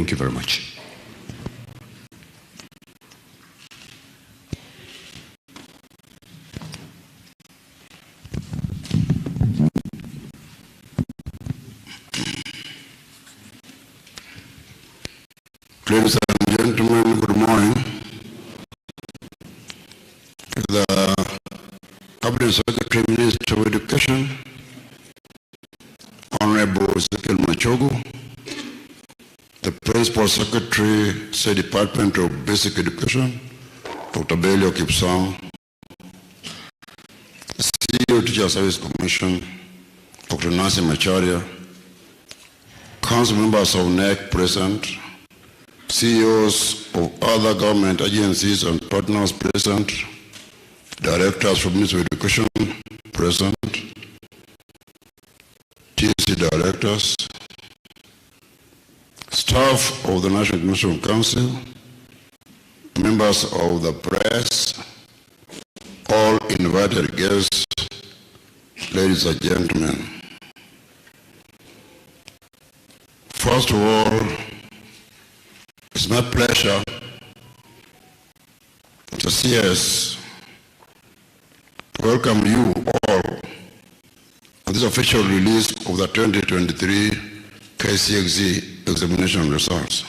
Thank you very much. Ladies and gentlemen, good morning. The Cabinet Secretary, Minister of Education, Honorable Ezekiel Machogu, the Principal Secretary, State Department of Basic Education, Dr. Belio Kipsang, the CEO, Teacher Service Commission, Dr. Nancy Macharia, Council members of KNEC present, CEOs of other government agencies and partners present, directors from Ministry of Education present, TSC directors, staff of the National Education Council, members of the press, all invited guests, ladies and gentlemen. First of all, it's my pleasure to see us welcome you all on this official release of the 2023 Kcse examination results.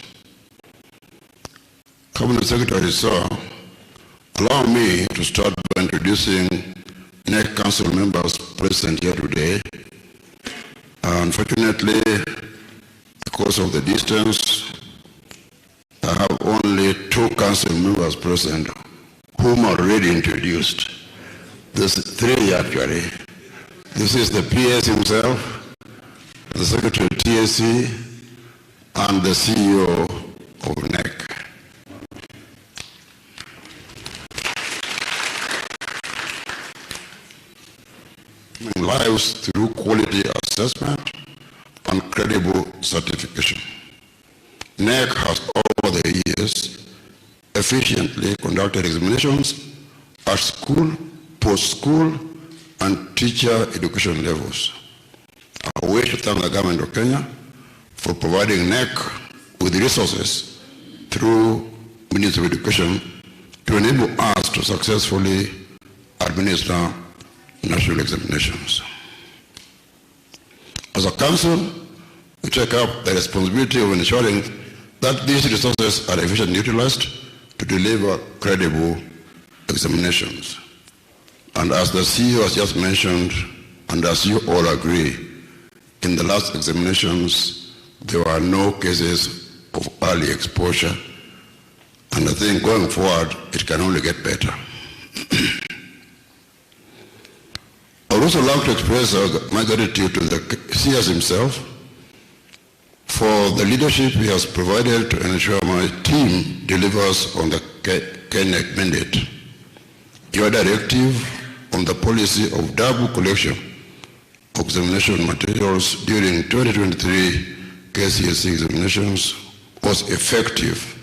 Cabinet Secretary, sir, allow me to start by introducing KNEC Council members present here today. Unfortunately, because of the distance, I have only 2 council members present whom are already introduced. There's 3 actually. This is the PS himself, the Secretary of TSC, and the CEO of KNEC. Lives through quality assessment and credible certification. KNEC has over the years efficiently conducted examinations at school, post-school, and teacher education levels. I wish to thank the government of Kenya for providing KNEC with resources through Ministry of Education to enable us to successfully administer national examinations. As a council, we take up the responsibility of ensuring that these resources are efficiently utilized to deliver credible examinations. And as the CEO has just mentioned, and as you all agree, in the last examinations, there were no cases of early exposure, and I think going forward, it can only get better. I would also like to express my gratitude to the CS himself for the leadership he has provided to ensure my team delivers on the KNEC mandate. Your directive on the policy of double collection of examination materials during 2023 Kcse examinations was effective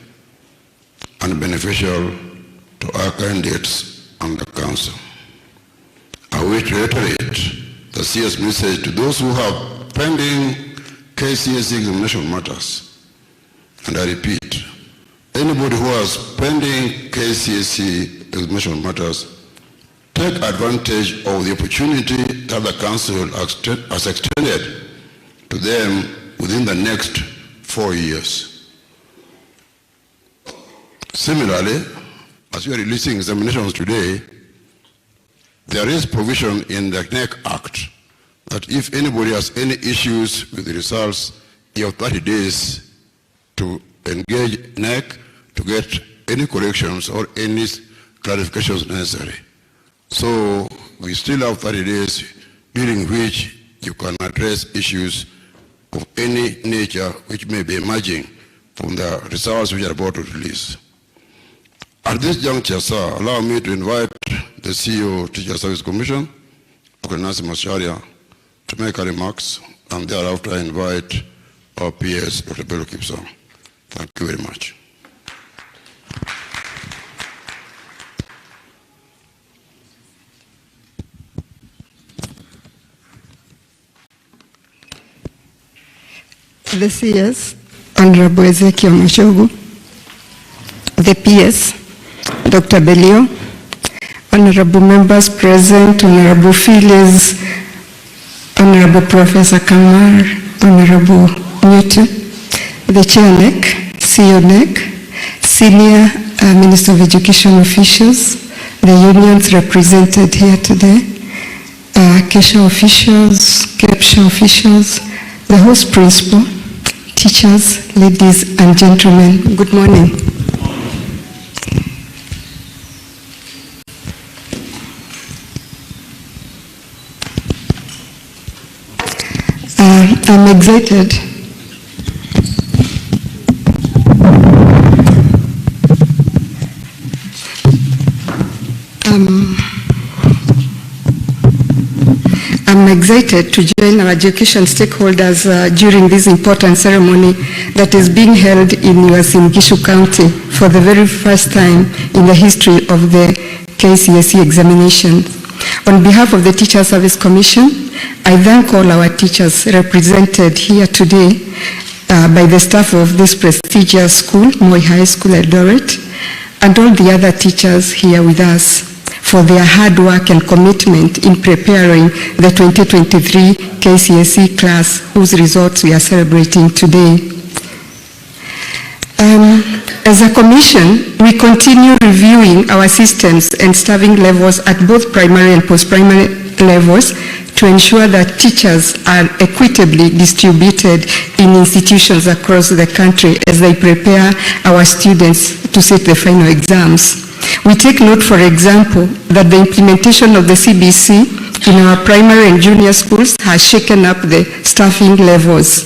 and beneficial to our candidates and the council. I wish to reiterate the CS message to those who have pending Kcse examination matters. And I repeat, anybody who has pending Kcse examination matters, take advantage of the opportunity that the council has extended to them within the next 4 years. Similarly, as we are releasing examinations today, there is provision in the KNEC Act that if anybody has any issues with the results, you have 30 days to engage KNEC to get any corrections or any clarifications necessary. So we still have 30 days during which you can address issues of any nature which may be emerging from the results which are about to release. At this juncture, sir, allow me to invite the CEO of Teacher Service Commission, Dr. Nancy Macharia, to make her remarks, and thereafter I invite our PS, Dr. Belio Kipsang. Thank you very much. The CS, Honorable Ezekiel Mashogu, the PS, Dr. Belio, honorable members present, Honorable Phyllis, Honorable Professor Kamar, Honorable Newton, the Chair NEC, CEO NEC, Senior Minister of Education officials, the unions represented here today, Kcse officials, Kcse officials, the host principal, teachers, ladies and gentlemen, good morning. I'm excited to join our education stakeholders during this important ceremony that is being held in Uasin Gishu County for the very first time in the history of the Kcse examination. On behalf of the Teacher Service Commission, I thank all our teachers represented here today by the staff of this prestigious school, Moi High School, Eldoret, and all the other teachers here with us for their hard work and commitment in preparing the 2023 Kcse class, whose results we are celebrating today. As a commission, we continue reviewing our systems and staffing levels at both primary and post-primary levels to ensure that teachers are equitably distributed in institutions across the country as they prepare our students to sit the final exams. We take note, for example, that the implementation of the CBC in our primary and junior schools has shaken up the staffing levels.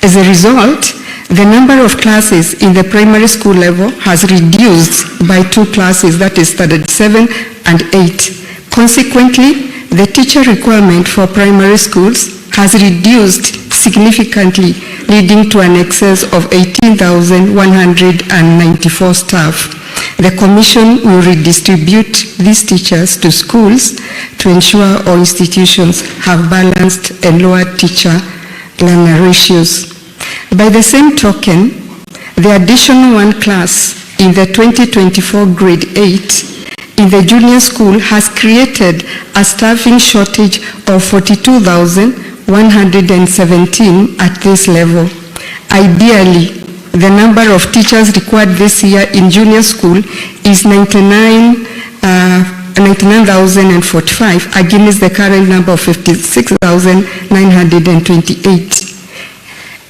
As a result, the number of classes in the primary school level has reduced by 2 classes, that is standard 7 and 8. Consequently, the teacher requirement for primary schools has reduced significantly, leading to an excess of 18,194 staff. The Commission will redistribute these teachers to schools to ensure all institutions have balanced and lower teacher-learner ratios. By the same token, the additional 1 class in the 2024 grade 8 in the junior school has created a staffing shortage of 42,117 at this level. Ideally, the number of teachers required this year in junior school is 99,045 against the current number of 56,928.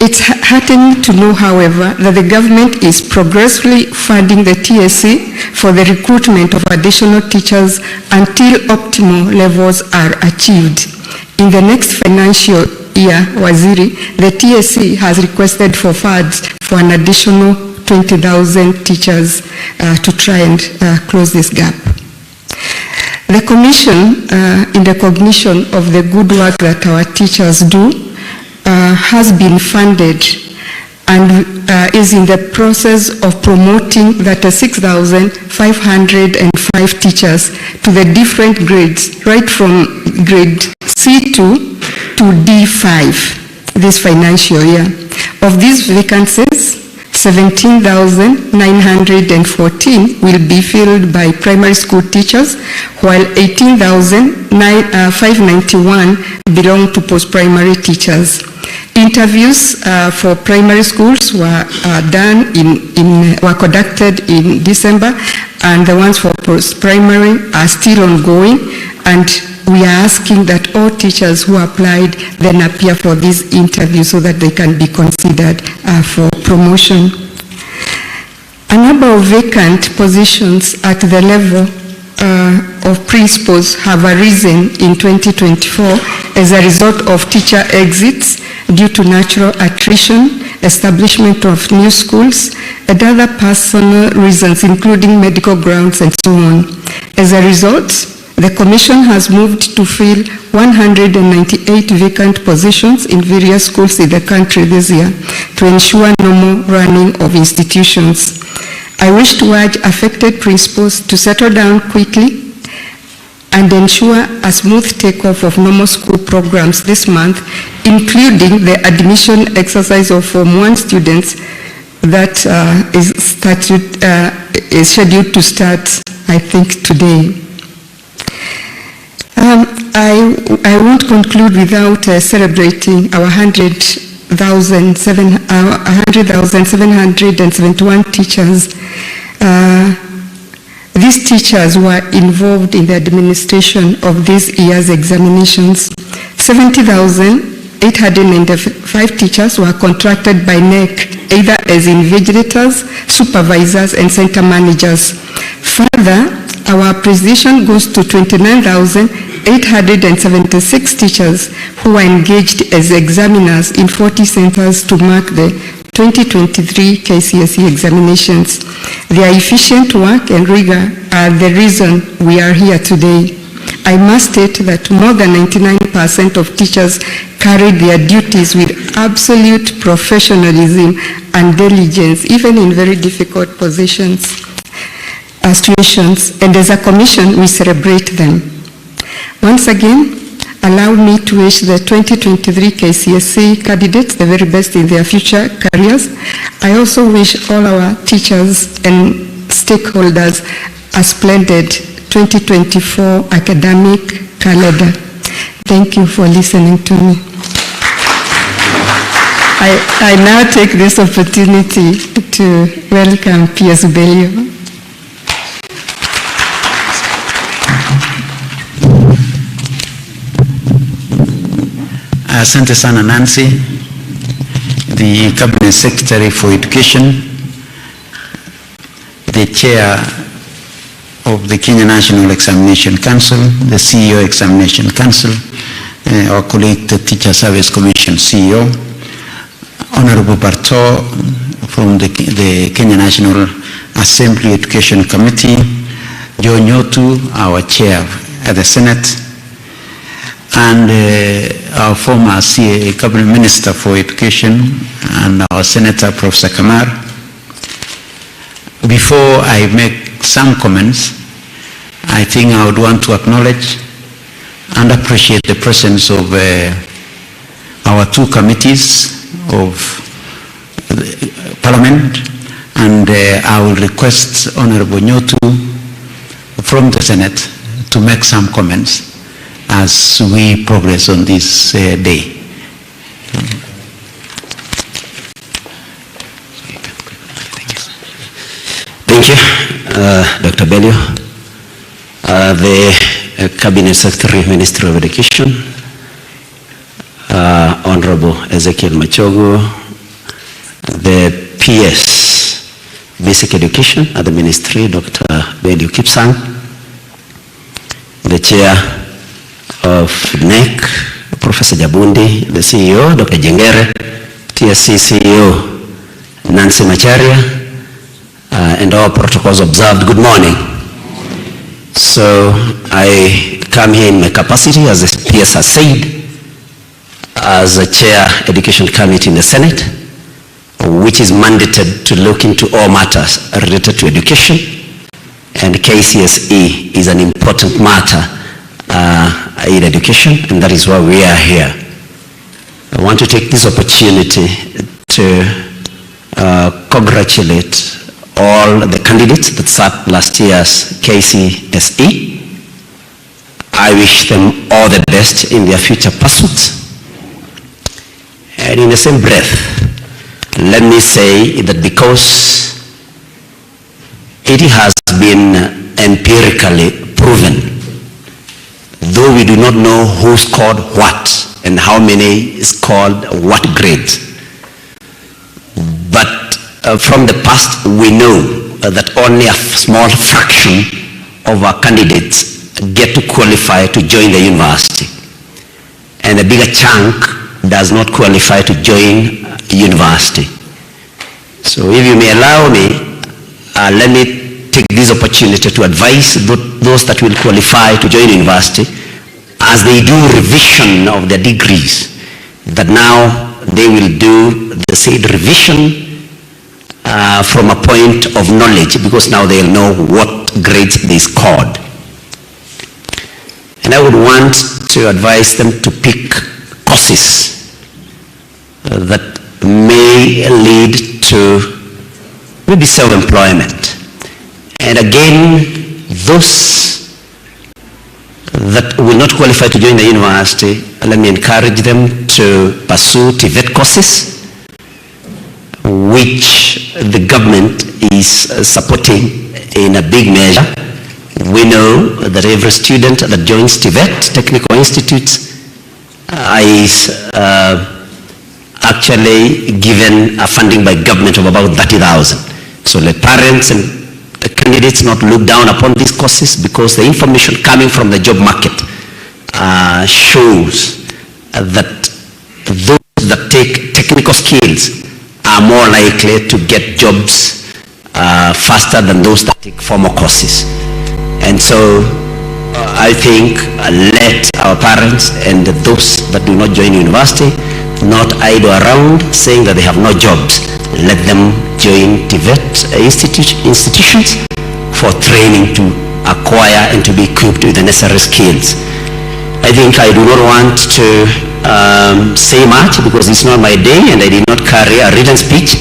It's heartening to know, however, that the government is progressively funding the TSC for the recruitment of additional teachers until optimal levels are achieved. In the next financial year, Waziri, the TSC has requested for funds for an additional 20,000 teachers to try and close this gap. The Commission, in recognition of the good work that our teachers do, has been funded and is in the process of promoting that 6,505 teachers to the different grades, right from grade C2 to D5 this financial year. Of these vacancies, 17,914 will be filled by primary school teachers, while 18,591 belong to post-primary teachers. Interviews for primary schools were conducted in December, and the ones for post-primary are still ongoing, and we are asking that all teachers who applied then appear for these interviews so that they can be considered for promotion. A number of vacant positions at the level of principals have arisen in 2024 as a result of teacher exits due to natural attrition, establishment of new schools, and other personal reasons, including medical grounds and so on. As a result, the Commission has moved to fill 198 vacant positions in various schools in the country this year to ensure normal running of institutions. I wish to urge affected principals to settle down quickly and ensure a smooth takeoff of normal school programs this month, including the admission exercise of Form 1 students that is scheduled to start, I think, today. I won't conclude without celebrating our 100,771 teachers. These teachers were involved in the administration of this year's examinations. 70,895 teachers were contracted by KNEC, either as invigilators, supervisors, and center managers. Further, our appreciation goes to 29,876 teachers who were engaged as examiners in 40 centers to mark the 2023 Kcse examinations. Their efficient work and rigor are the reason we are here today. I must state that more than 99% of teachers carried their duties with absolute professionalism and diligence, even in very difficult situations, and as a commission, we celebrate them. Once again, allow me to wish the 2023 Kcse candidates the very best in their future careers. I also wish all our teachers and stakeholders a splendid 2024 academic calendar. Thank you for listening to me. I now take this opportunity to welcome P.S. Belio. Asante sana Nancy, the Cabinet Secretary for Education, the Chair of the Kenya National Examination Council, the CEO Examination Council, our colleague, the Teacher Service Commission CEO, Honorable Barto from the Kenya National Assembly Education Committee, Joe Nyotu, our Chair at the Senate, and our former Cabinet Minister for Education and our Senator, Professor Kamar. Before I make some comments, I think I would want to acknowledge and appreciate the presence of our two committees of Parliament, and I will request Honorable Nyotu from the Senate to make some comments as we progress on this day. Thank you, Dr. Belio. The Cabinet Secretary, Minister of Education, Honorable Ezekiel Machogo, the PS, Basic Education at the Ministry, Dr. Belio Kipsang, the Chair of KNEC, Professor Jabundi, the CEO, Dr. Jengere, TSC CEO, Nancy Macharia, and all protocols observed. Good morning. So I come here in my capacity, as the PS has said, as a Chair Education Committee in the Senate, which is mandated to look into all matters related to education, and Kcse is an important matter in education, and that is why we are here. I want to take this opportunity to congratulate all the candidates that sat last year's Kcse. I wish them all the best in their future pursuits. And in the same breath, let me say that because it has been empirically proven, though we do not know who scored what and how many scored what grades, but from the past we know that only a small fraction of our candidates get to qualify to join the university, and a bigger chunk does not qualify to join university. So if you may allow me, let me take this opportunity to advise those that will qualify to join university, as they do revision of their degrees, that now they will do the said revision from a point of knowledge, because now they'll know what grades they scored. And I would want to advise them to pick courses that may lead to maybe self-employment. And again, those that will not qualify to join the university, let me encourage them to pursue TVET courses, which the government is supporting in a big measure. We know that every student that joins TVET, Technical Institutes, is actually given a funding by government of about 30,000. So the parents and the candidates not look down upon these courses, because the information coming from the job market shows that those that take technical skills are more likely to get jobs faster than those that take formal courses. And so I think let our parents and those that do not join university not idle around saying that they have no jobs. Let them join TVET institutions for training to acquire and to be equipped with the necessary skills. I think I do not want to say much, because it's not my day and I did not carry a written speech,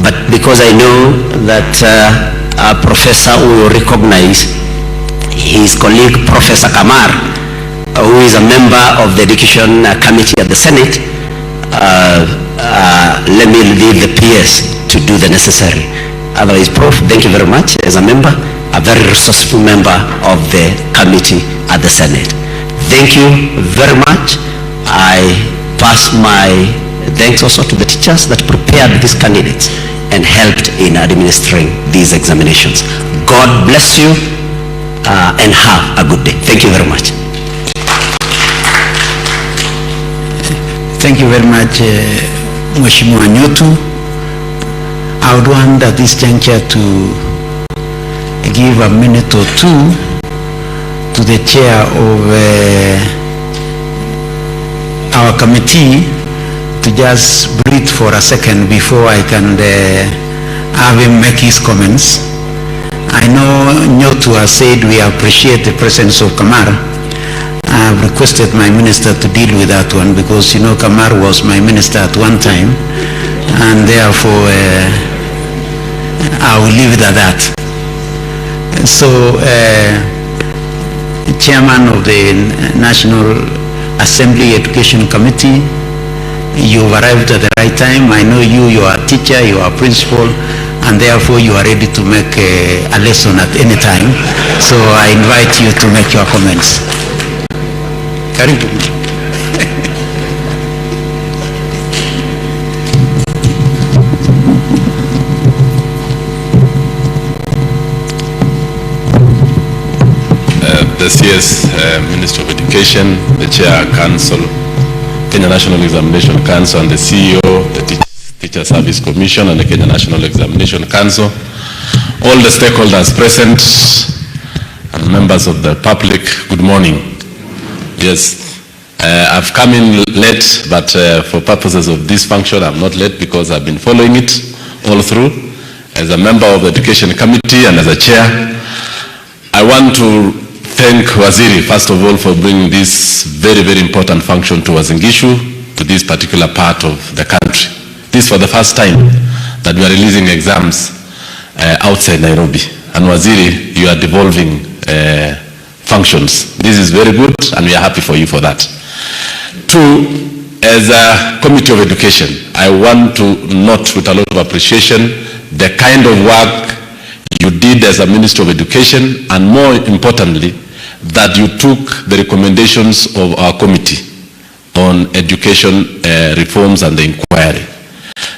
but because I know that our professor will recognize his colleague Professor Kamar, who is a member of the Education Committee at the Senate. Let me leave the PS to do the necessary. Otherwise, Prof, thank you very much as a member, a very resourceful member of the committee at the Senate. Thank you very much. I pass my thanks also to the teachers that prepared these candidates and helped in administering these examinations. God bless you and have a good day. Thank you very much. Thank you very much, Mheshimiwa Nyotu. I would want at this juncture to give a minute or two to the chair of our committee to just breathe for a second before I can have him make his comments. I know Nyotu has said we appreciate the presence of Kamar. I have requested my minister to deal with that one, because you know Kamar was my minister at one time, and therefore I will leave it at that. So, Chairman of the National Assembly Education Committee, you've arrived at the right time. I know you are a teacher, you are a principal, and therefore you are ready to make a lesson at any time. So I invite you to make your comments. Karibu. The CS Minister of Education, the Chair Council, Kenya National Examination Council, and the CEO, the Teacher Service Commission, and the Kenya National Examination Council, all the stakeholders present, and members of the public, good morning. Yes, I've come in late, but for purposes of this function, I'm not late because I've been following it all through. As a member of the Education Committee and as a chair, I want to thank Waziri, first of all, for bringing this very, very important function to Uasin Gishu, to this particular part of the country. This is for the first time that we are releasing exams outside Nairobi. And Waziri, you are devolving functions. This is very good, and we are happy for you for that. Two, as a Committee of Education, I want to note with a lot of appreciation the kind of work you did as a Minister of Education, and more importantly, that you took the recommendations of our committee on education reforms and the inquiry.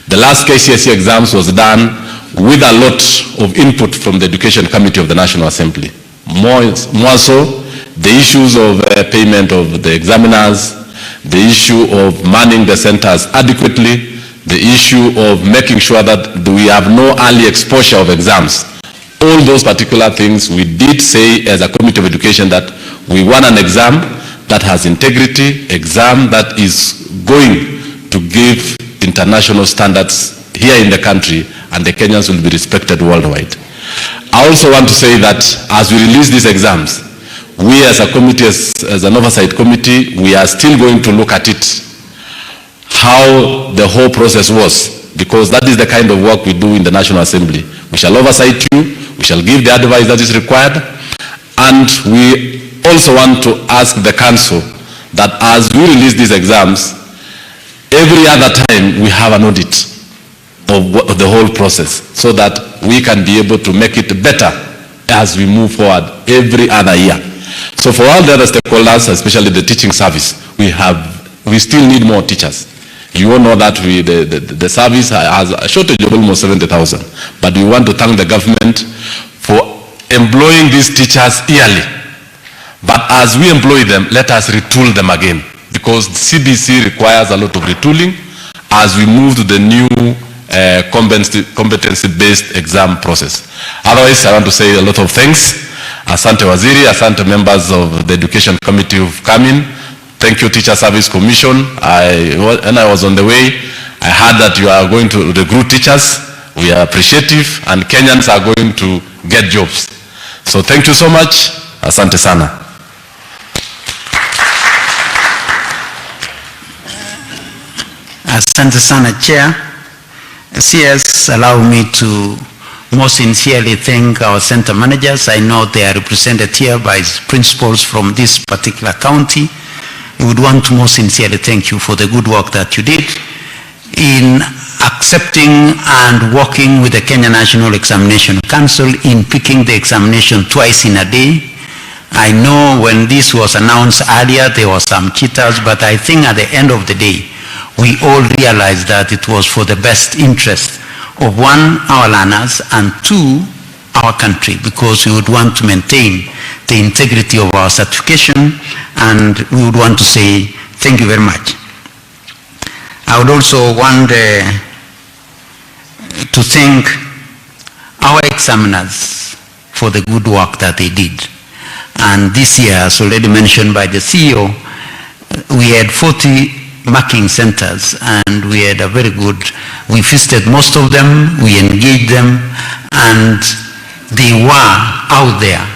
The last Kcse exams was done with a lot of input from the Education Committee of the National Assembly. More so, the issues of payment of the examiners, the issue of manning the centers adequately, the issue of making sure that we have no early exposure of exams. All those particular things, we did say as a Committee of Education that we want an exam that has integrity, exam that is going to give international standards here in the country, and the Kenyans will be respected worldwide. I also want to say that as we release these exams, we as a committee, as an oversight committee, we are still going to look at it, how the whole process was, because that is the kind of work we do in the National Assembly. We shall oversight you, we shall give the advice that is required, and we also want to ask the council that as we release these exams, every other time we have an audit of the whole process, so that we can be able to make it better as we move forward every other year. So for all the other stakeholders, especially the teaching service, we still need more teachers. You all know that the service has a shortage of almost 70,000, but we want to thank the government for employing these teachers yearly. But as we employ them, let us retool them again, because CBC requires a lot of retooling as we move to the new competency-based exam process. Otherwise, I want to say a lot of thanks. Asante Waziri, asante members of the Education Committee who've come in. Thank you, Teacher Service Commission. When I was on the way, I heard that you are going to recruit teachers. We are appreciative, and Kenyans are going to get jobs. So thank you so much. Asante sana. Asante sana, Chair. CS, allow me to most sincerely thank our center managers. I know they are represented here by principals from this particular county. We would want to most sincerely thank you for the good work that you did in accepting and working with the Kenya National Examination Council in picking the examination twice in a day. I know when this was announced earlier, there were some cheaters, but I think at the end of the day, we all realized that it was for the best interest of one, our learners, and two, our country, because we would want to maintain the integrity of our certification, and we would want to say thank you very much. I would also want to thank our examiners for the good work that they did. And this year, as already mentioned by the CEO, we had 40 marking centers, and we had a very good, we visited most of them, we engaged them, and they were out there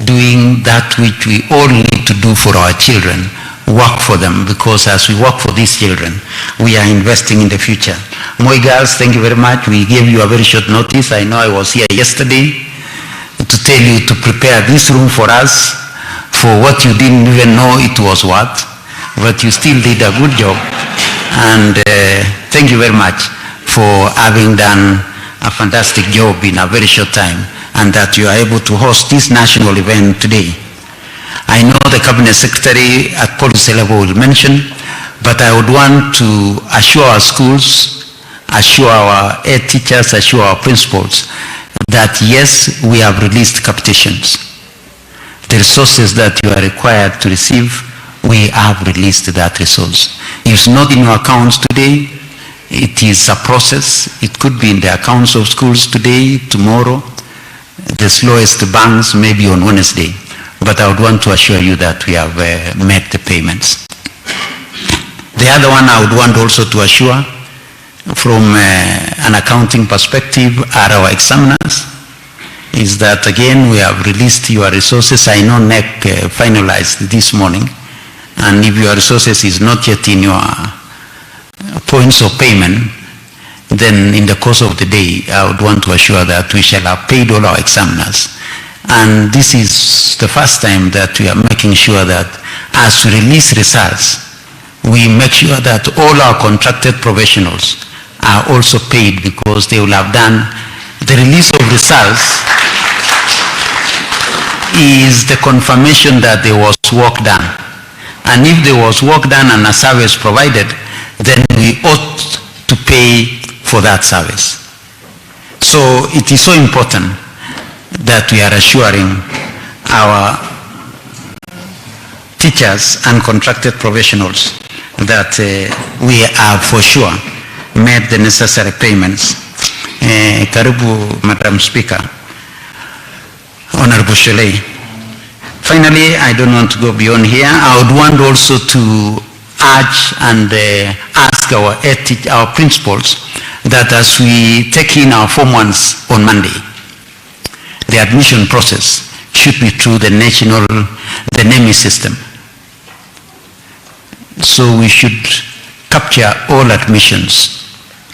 doing that which we all need to do for our children, work for them, because as we work for these children, we are investing in the future. Moi girls, thank you very much. We gave you a very short notice. I know I was here yesterday to tell you to prepare this room for us for what you didn't even know it was what. But you still did a good job, and thank you very much for having done a fantastic job in a very short time, and that you are able to host this national event today. I know the Cabinet Secretary at policy level will mention, but I would want to assure our schools, assure our head teachers, assure our principals that yes, we have released captations. The resources that you are required to receive, we have released that resource. It's not in your accounts today. It is a process. It could be in the accounts of schools today, tomorrow. The slowest banks maybe on Wednesday. But I would want to assure you that we have made the payments. The other one I would want also to assure from an accounting perspective are our examiners, is that again we have released your resources. I know KNEC finalized this morning. And if your resources is not yet in your points of payment, then in the course of the day, I would want to assure that we shall have paid all our examiners. And this is the first time that we are making sure that as we release results, we make sure that all our contracted professionals are also paid, because they will have done the release of results is the confirmation that there was work done. And if there was work done and a service provided, then we ought to pay for that service. So it is so important that we are assuring our teachers and contracted professionals that we have for sure made the necessary payments. Karibu, Madam Speaker, Honorable Shelley. Finally, I don't want to go beyond here. I would want also to urge and ask our principals that as we take in our Form 1s on Monday, the admission process should be through the National the NEMI system. So we should capture all admissions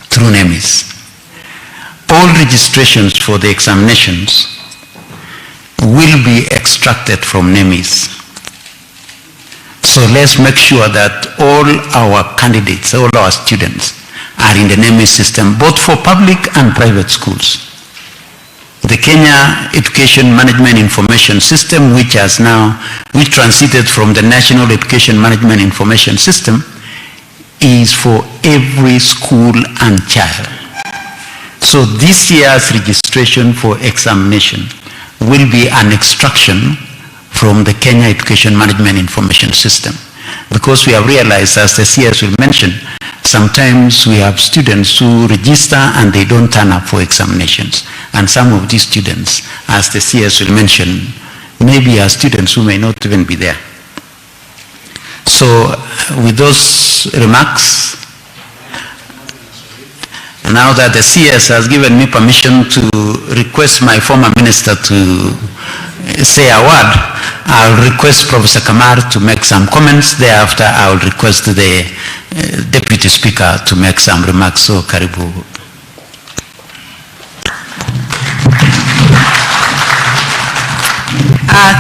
through NEMIs. All registrations for the examinations will be extracted from NEMIs. So let's make sure that all our candidates, all our students are in the NEMI system, both for public and private schools. The Kenya Education Management Information System, which transited from the National Education Management Information System, is for every school and child. So this year's registration for examination will be an extraction from the Kenya Education Management Information System, because we have realized, as the CS will mention, sometimes we have students who register and they don't turn up for examinations. And some of these students, as the CS will mention, maybe are students who may not even be there. So with those remarks, now that the CS has given me permission to request my former minister to say a word, I'll request Professor Kamar to make some comments. Thereafter, I'll request the Deputy Speaker to make some remarks. So, Karibu.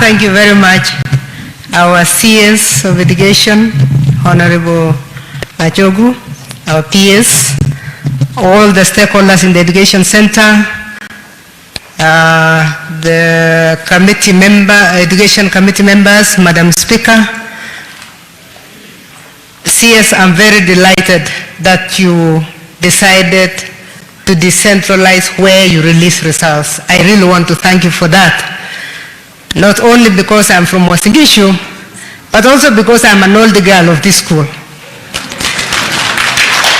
Thank you very much. Our CS of Education, Honorable AJAABU, our PS, all the stakeholders in the Education Center, the committee Education Committee members, Madam Speaker. CS, I'm very delighted that you decided to decentralize where you release results. I really want to thank you for that. Not only because I'm from Wasingishu, but also because I'm an old girl of this school.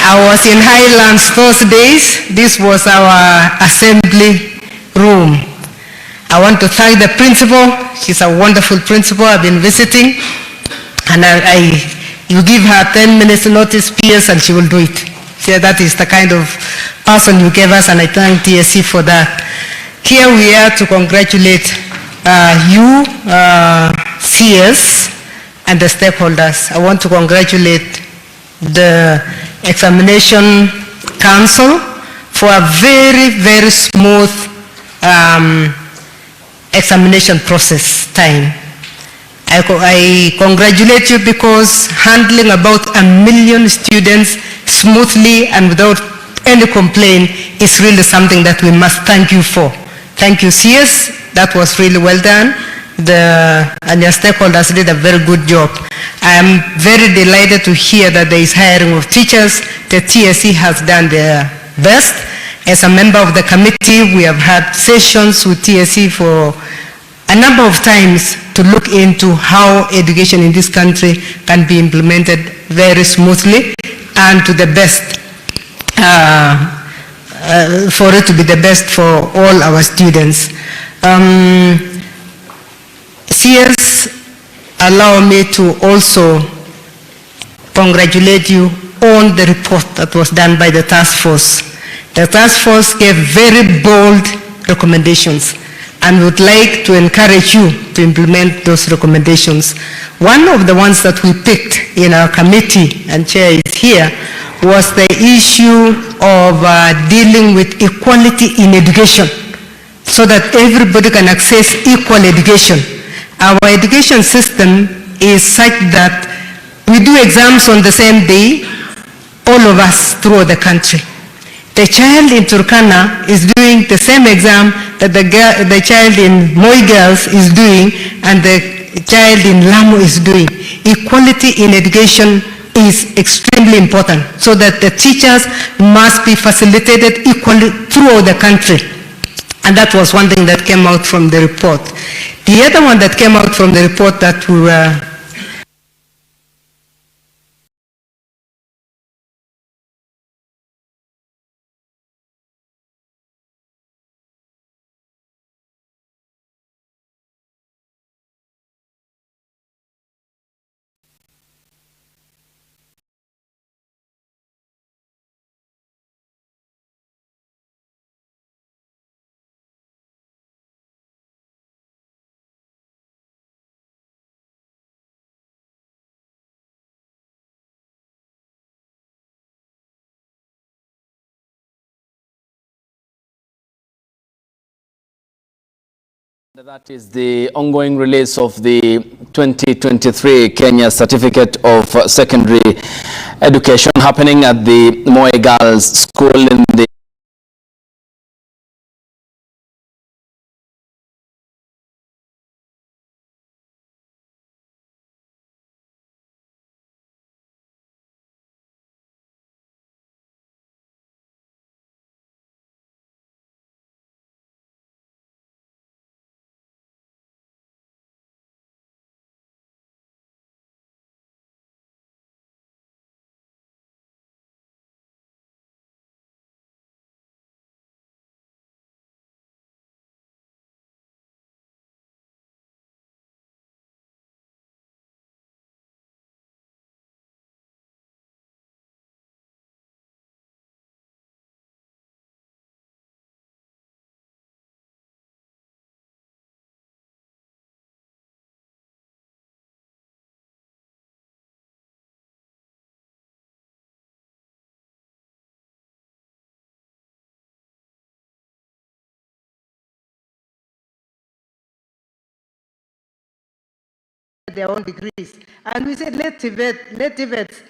I was in Highlands those days. This was our assembly room. I want to thank the principal. She's a wonderful principal. I've been visiting. And you give her 10 minutes notice, PS, and she will do it. So that is the kind of person you gave us, and I thank TSC for that. Here we are to congratulate you, CS, and the stakeholders. I want to congratulate the Examination Council for a very, very smooth examination process time. I congratulate you because handling about 1 million students smoothly and without any complaint is really something that we must thank you for. Thank you, CS. That was really well done. And your stakeholders did a very good job. I am very delighted to hear that there is hiring of teachers. The TSC has done their best. As a member of the committee, we have had sessions with TSC for a number of times to look into how education in this country can be implemented very smoothly and to the best, for it to be the best for all our students. CS, allow me to also congratulate you on the report that was done by the task force. The task force gave very bold recommendations and would like to encourage you to implement those recommendations. One of the ones that we picked in our committee, and Chair is here, was the issue of dealing with equality in education so that everybody can access equal education. Our education system is such that we do exams on the same day, all of us throughout the country. The child in Turkana is doing the same exam that the child in Moi Girls is doing and the child in Lamu is doing. Equality in education is extremely important so that the teachers must be facilitated equally throughout the country. And that was one thing that came out from the report. The other one that came out from the report that we were That is the ongoing release of the 2023 Kenya Certificate of Secondary Education happening at the Moi Girls School in the their own degrees. And we said, let TVETs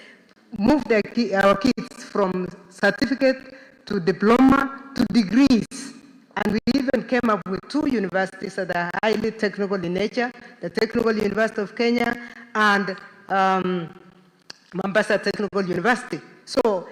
move our kids from certificate to diploma to degrees. And we even came up with 2 universities that are highly technical in nature, the Technical University of Kenya and Mombasa Technical University. So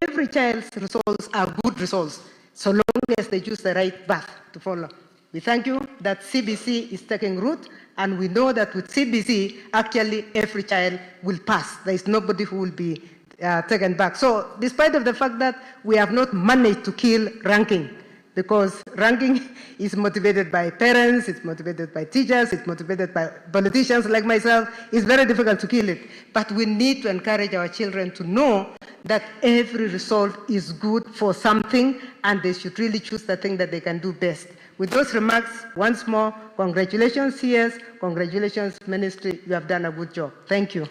every child's results are good results, so long as they choose the right path to follow. We thank you that CBC is taking root, and we know that with CBC, actually every child will pass. There is nobody who will be taken back. So despite of the fact that we have not managed to kill ranking, because ranking is motivated by parents, it's motivated by teachers, it's motivated by politicians like myself, it's very difficult to kill it. But we need to encourage our children to know that every result is good for something, and they should really choose the thing that they can do best. With those remarks, once more, congratulations, CS, congratulations, Ministry, you have done a good job. Thank you.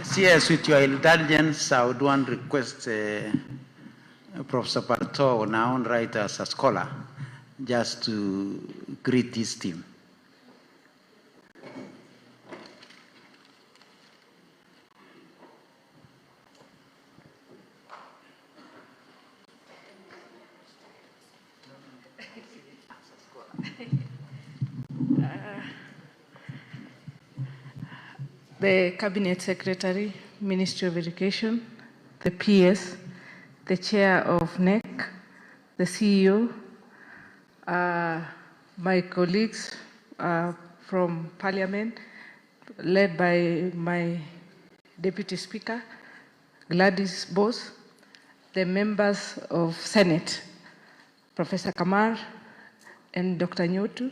CS, with your indulgence, I would want to request Professor Parto, now on right as a scholar, just to greet his team. The Cabinet Secretary, Ministry of Education, the PS, the Chair of KNEC, the CEO, my colleagues from Parliament, led by my Deputy Speaker, Gladys Bose, the members of Senate, Professor Kamar and Dr. Nyotu,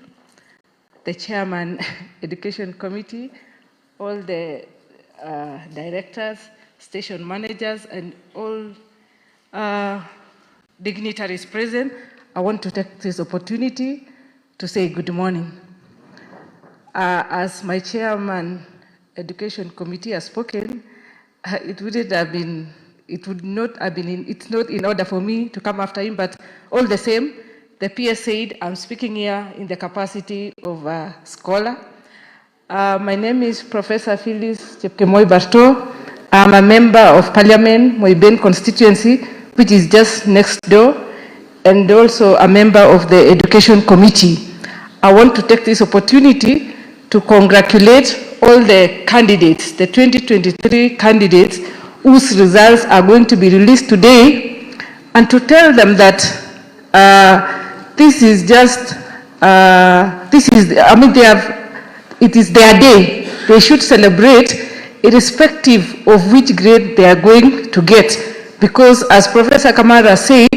the Chairman, Education Committee, all the directors, station managers, and all dignitaries present. I want to take this opportunity to say good morning. As my Chairman, Education Committee has spoken, it's not in order for me to come after him, but all the same, the PS said I'm speaking here in the capacity of a scholar. My name is Professor Phyllis Chepkemoi Barto. I'm a member of Parliament, Moiben constituency, which is just next door, and also a member of the Education Committee. I want to take this opportunity to congratulate all the candidates, the 2023 candidates, whose results are going to be released today, and to tell them that it is their day. They should celebrate irrespective of which grade they are going to get. Because as Professor Kamara said,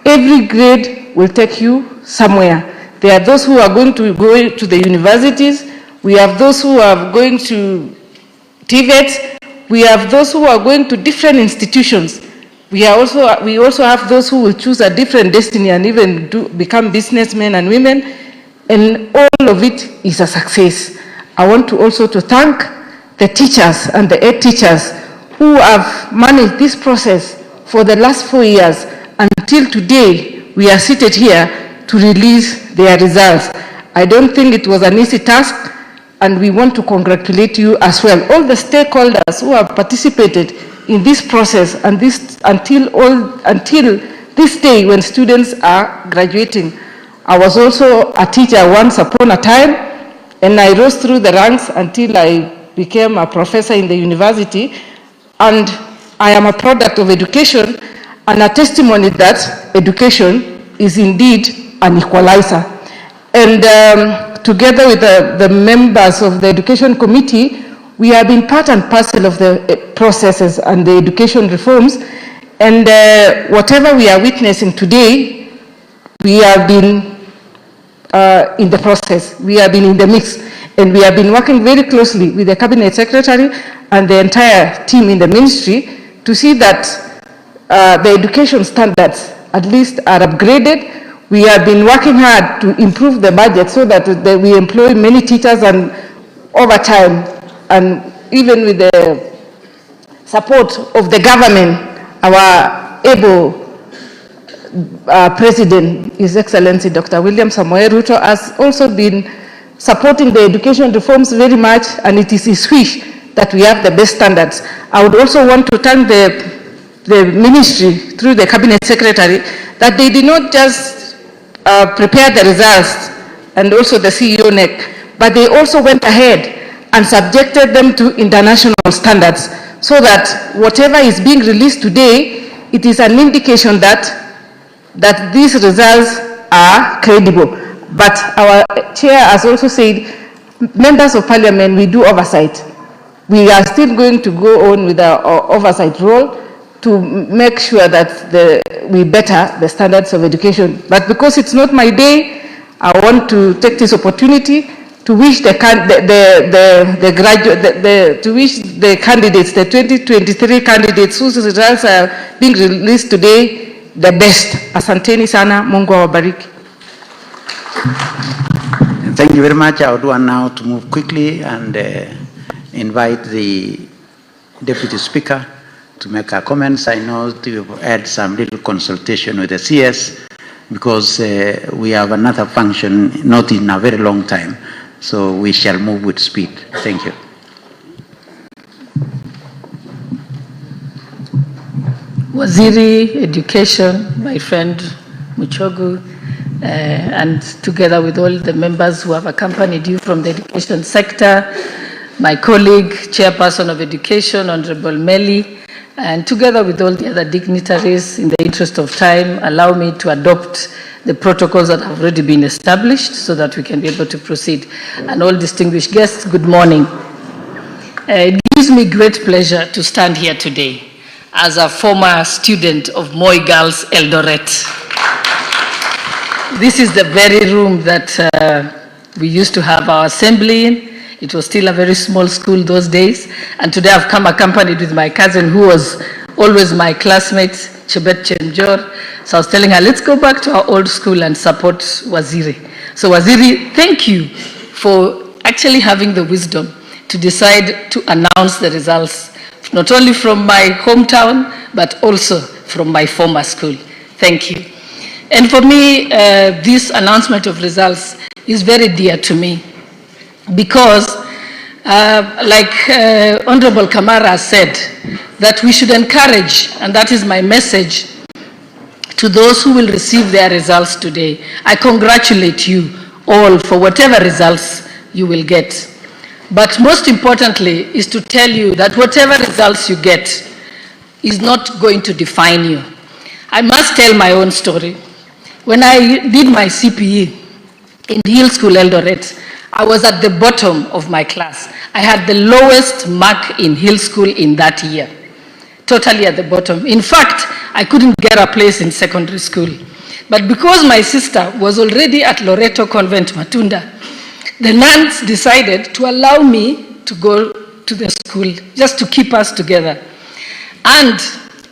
every grade will take you somewhere. There are those who are going to go to the universities. We have those who are going to TVET. We have those who are going to different institutions. We also have those who will choose a different destiny and even become businessmen and women. And all of it is a success. I want to also thank the teachers and the head teachers who have managed this process for the last 4 years. Until today, we are seated here to release their results. I don't think it was an easy task, and we want to congratulate you as well. All the stakeholders who have participated in this process and until this day when students are graduating. I was also a teacher once upon a time, and I rose through the ranks until I became a professor in the university, and I am a product of education and a testimony that education is indeed an equalizer. And together with the members of the education committee, we have been part and parcel of the processes and the education reforms, and whatever we are witnessing today, we have been in the process, we have been in the mix, and we have been working very closely with the cabinet secretary and the entire team in the ministry to see that the education standards at least are upgraded. We have been working hard to improve the budget so that we employ many teachers, and over time, and even with the support of the government, our able President, His Excellency Dr. William Samoei Ruto, has also been supporting the education reforms very much, and it is his wish that we have the best standards. I would also want to thank the ministry through the cabinet secretary that they did not just prepare the results and also the CEO KNEC, but they also went ahead and subjected them to international standards, so that whatever is being released today, it is an indication that these results are credible. But our chair has also said, members of parliament, we do oversight. We are still going to go on with our oversight role to make sure that we better the standards of education. But because it's not my day, I want to take this opportunity to wish the candidates, the 2023 candidates whose results are being released today, the best. Asanteni sana, Mungu awabariki. Thank you very much. I would want now to move quickly and invite the Deputy Speaker to make our comments. I know we've had some little consultation with the CS because we have another function not in a very long time. So we shall move with speed. Thank you. Waziri Education, my friend Muchogu, and together with all the members who have accompanied you from the education sector, my colleague, Chairperson of Education, Honorable Meli, and together with all the other dignitaries, in the interest of time, allow me to adopt the protocols that have already been established so that we can be able to proceed. And all distinguished guests, good morning. It gives me great pleasure to stand here today as a former student of Moi Girls Eldoret. This is the very room that we used to have our assembly in. It was still a very small school those days. And today I've come accompanied with my cousin who was always my classmate, Chebet Chemjor. So I was telling her, let's go back to our old school and support Waziri. So Waziri, thank you for actually having the wisdom to decide to announce the results, not only from my hometown, but also from my former school. Thank you. And for me, this announcement of results is very dear to me because, like Honorable Kamara said, that we should encourage, and that is my message to those who will receive their results today. I congratulate you all for whatever results you will get. But most importantly is to tell you that whatever results you get is not going to define you. I must tell my own story. When I did my CPE in Hill School Eldoret, I was at the bottom of my class. I had the lowest mark in Hill School in that year, totally at the bottom. In fact, I couldn't get a place in secondary school. But because my sister was already at Loreto Convent, Matunda, the nuns decided to allow me to go to the school just to keep us together. And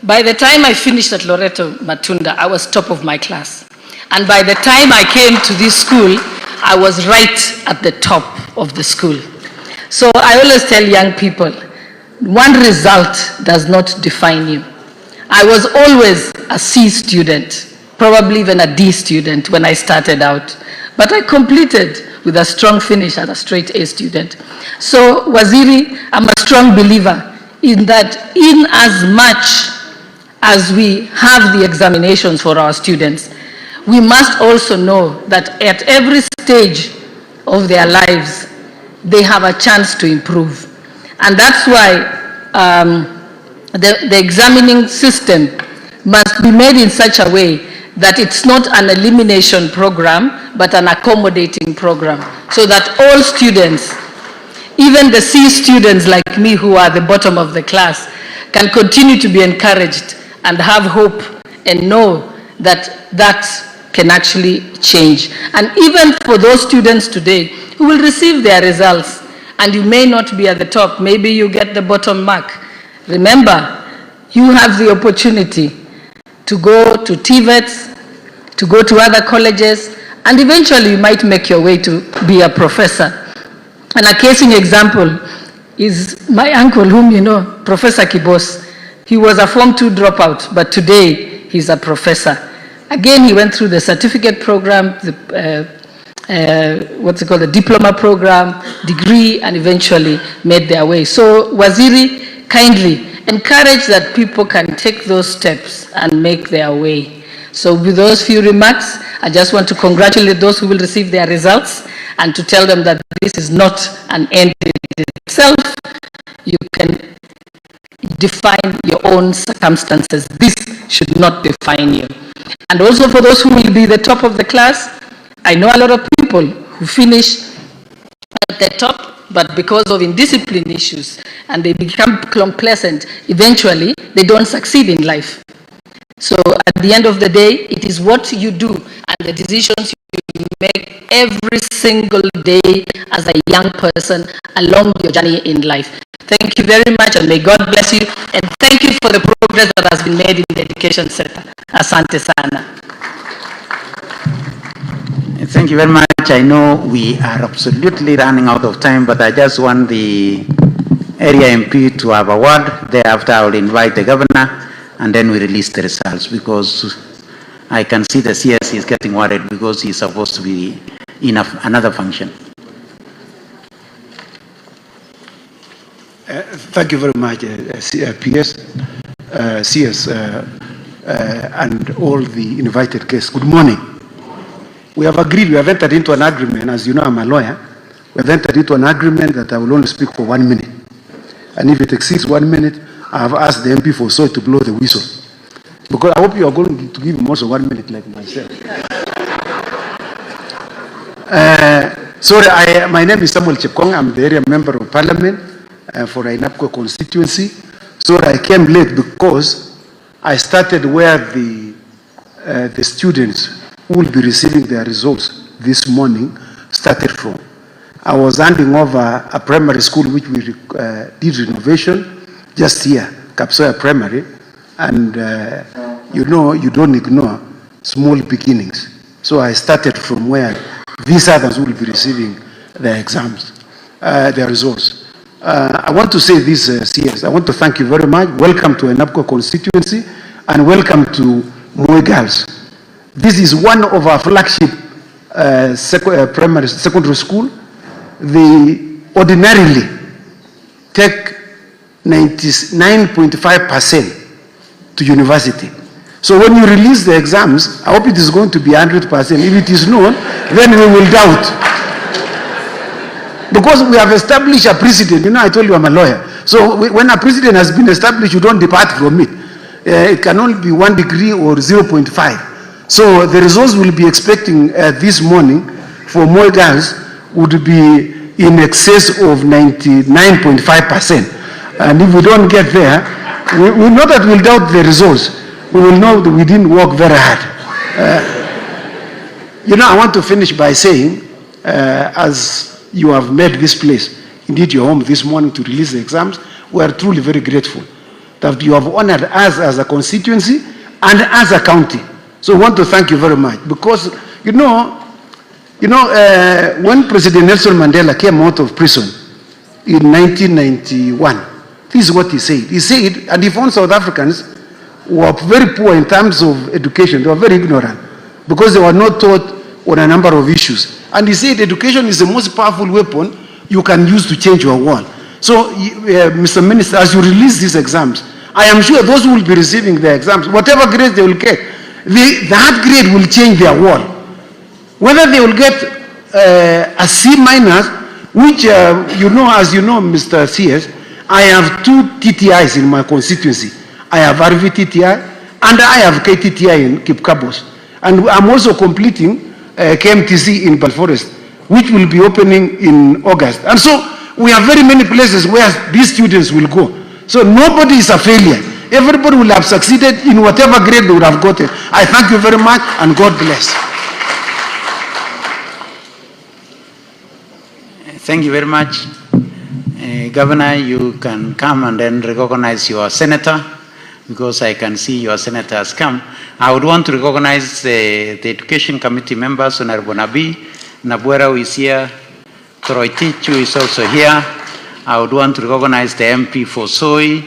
by the time I finished at Loreto Matunda, I was top of my class. And by the time I came to this school, I was right at the top of the school. So I always tell young people, one result does not define you. I was always a C student, probably even a D student when I started out. But I completed with a strong finish and a straight A student. So, Waziri, I'm a strong believer in that in as much as we have the examinations for our students, we must also know that at every stage of their lives, they have a chance to improve. And that's why the examining system must be made in such a way that it's not an elimination program, but an accommodating program, so that all students, even the C students like me who are the bottom of the class, can continue to be encouraged and have hope and know that that can actually change. And even for those students today who will receive their results, and you may not be at the top, maybe you get the bottom mark. Remember, you have the opportunity to go to TVETs, to go to other colleges, and eventually you might make your way to be a professor. And a case in example is my uncle, whom you know, Professor Kcse. He was a Form 2 dropout, but today he's a professor. Again, he went through the certificate program, the diploma program, degree, and eventually made their way. So, Waziri, kindly encourage that people can take those steps and make their way. So with those few remarks, I just want to congratulate those who will receive their results and to tell them that this is not an end in itself. You can define your own circumstances. This should not define you. And also for those who will be the top of the class, I know a lot of people who finish at the top, but because of indiscipline issues and they become complacent, eventually they don't succeed in life. So at the end of the day, it is what you do and the decisions you make every single day as a young person along your journey in life. Thank you very much, and may God bless you, and thank you for the progress that has been made in the education sector. Asante sana. Thank you very much. I know we are absolutely running out of time, but I just want the area MP to have a word. Thereafter, I will invite the governor, and then we release the results, because I can see the CS is getting worried because he's supposed to be in another function. Thank you very much, PS, CS, and all the invited guests. Good morning. We have agreed, we have entered into an agreement. As you know, I'm a lawyer. We have entered into an agreement that I will only speak for 1 minute. And if it exceeds 1 minute, I have asked the MP for so to blow the whistle. Because I hope you are going to give him also 1 minute like myself. Sorry, my name is Samuel Chepkong. I'm the area member of parliament for AJAABU constituency. So I came late because I started where the students who will be receiving their results this morning started from. I was handing over a primary school which we did renovation just here, Kcse Primary, and you know, you don't ignore small beginnings. So I started from where these others will be receiving their exams, their results. I want to say this, CS, I want to thank you very much. Welcome to AJAABU constituency, and welcome to Moi Girls. This is one of our flagship secondary school. They ordinarily take 99.5% to university. So when you release the exams, I hope it is going to be 100%. If it is not, then we will doubt. Because we have established a precedent. You know, I told you I'm a lawyer. So when a precedent has been established, you don't depart from it. It can only be 1 degree or 0.5. So the results we'll be expecting this morning for Moi Girls would be in excess of 99.5%. And if we don't get there, we know that we'll doubt the results. We will know that we didn't work very hard. You know, I want to finish by saying, as you have made this place, indeed your home this morning to release the exams, we are truly very grateful that you have honored us as a constituency and as a county. So I want to thank you very much, because you know, when President Nelson Mandela came out of prison in 1991, this is what he said. He said, and he found South Africans were very poor in terms of education. They were very ignorant because they were not taught on a number of issues. And he said education is the most powerful weapon you can use to change your world. So, Mr. Minister, as you release these exams, I am sure those who will be receiving the exams, whatever grades they will get, that grade will change their world. Whether they will get a C minus, which, as you know, Mr. CS, I have 2 TTIs in my constituency. I have RVTTI and I have KTTI in Kipkabos. And I'm also completing KMTC in Balforest, which will be opening in August. And so we have very many places where these students will go. So nobody is a failure. Everybody will have succeeded in whatever grade they would have gotten. I thank you very much and God bless. Thank you very much. Governor, you can come and then recognize your senator, because I can see your senator has come. I would want to recognize the Education Committee members, Honorable Nabi, Nabuera who is here, Toroitich who is also here. I would want to recognize the MP for Soy,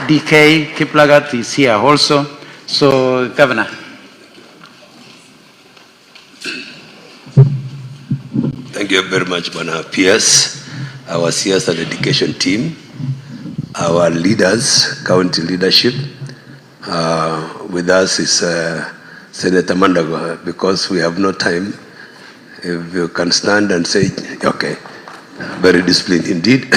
DK Kiplagat is here also. So, Governor. Thank you very much, Bwana PS, our CS and education team, our leaders, county leadership. With us is Senator Mandago, because we have no time. If you can stand and say, okay, very disciplined indeed.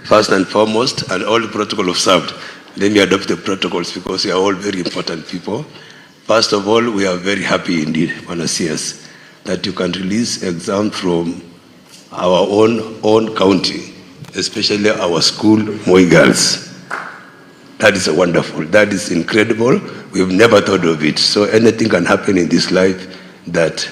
First and foremost, and all the protocol observed, let me adopt the protocols because we are all very important people. First of all, we are very happy indeed, Bwana CS, that you can release exam from our own county, especially our school, Moi Girls. That is wonderful. That is incredible. We've never thought of it. So anything can happen in this life, that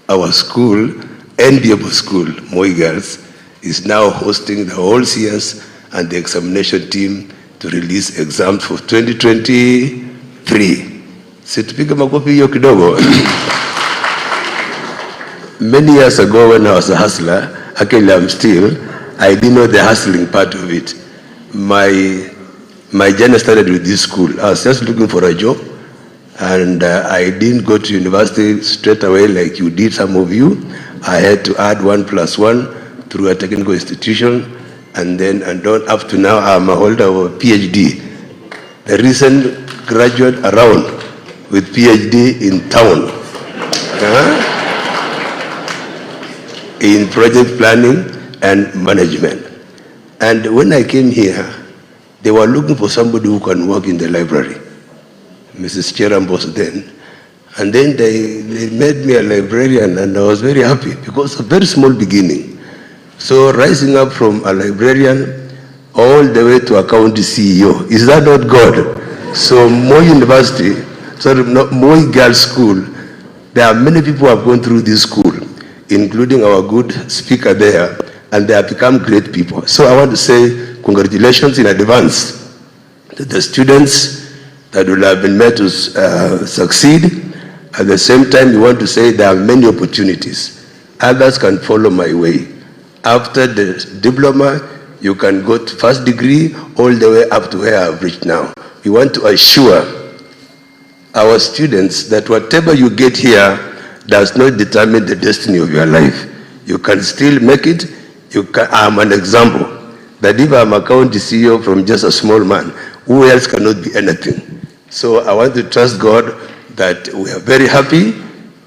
our school, enviable school, Moi Girls, is now hosting the whole CS and the examination team to release exams for 2023. Situpige makofi hiyo kidogo. Many years ago when I was a hustler, actually I'm still, I didn't know the hustling part of it. My journey started with this school. I was just looking for a job, and I didn't go to university straight away like you did, some of you. I had to add 1 + 1 through a technical institution, and up to now I'm a holder of a PhD. The recent graduate around with PhD in town. In project planning and management. And when I came here, they were looking for somebody who can work in the library. Mrs. Cheram was then. And then they made me a librarian, and I was very happy because a very small beginning. So rising up from a librarian all the way to a county CEO, is that not God? So Moi University, Moi Girls School, there are many people who have gone through this school, including our good speaker there, and they have become great people. So I want to say congratulations in advance to the students that will have been made to succeed. At the same time, we want to say there are many opportunities. Others can follow my way. After the diploma, you can go to first degree all the way up to where I've reached now. We want to assure our students that whatever you get here does not determine the destiny of your life. You can still make it. I'm an example that if I'm a county CEO from just a small man, who else cannot be anything? So I want to trust God that we are very happy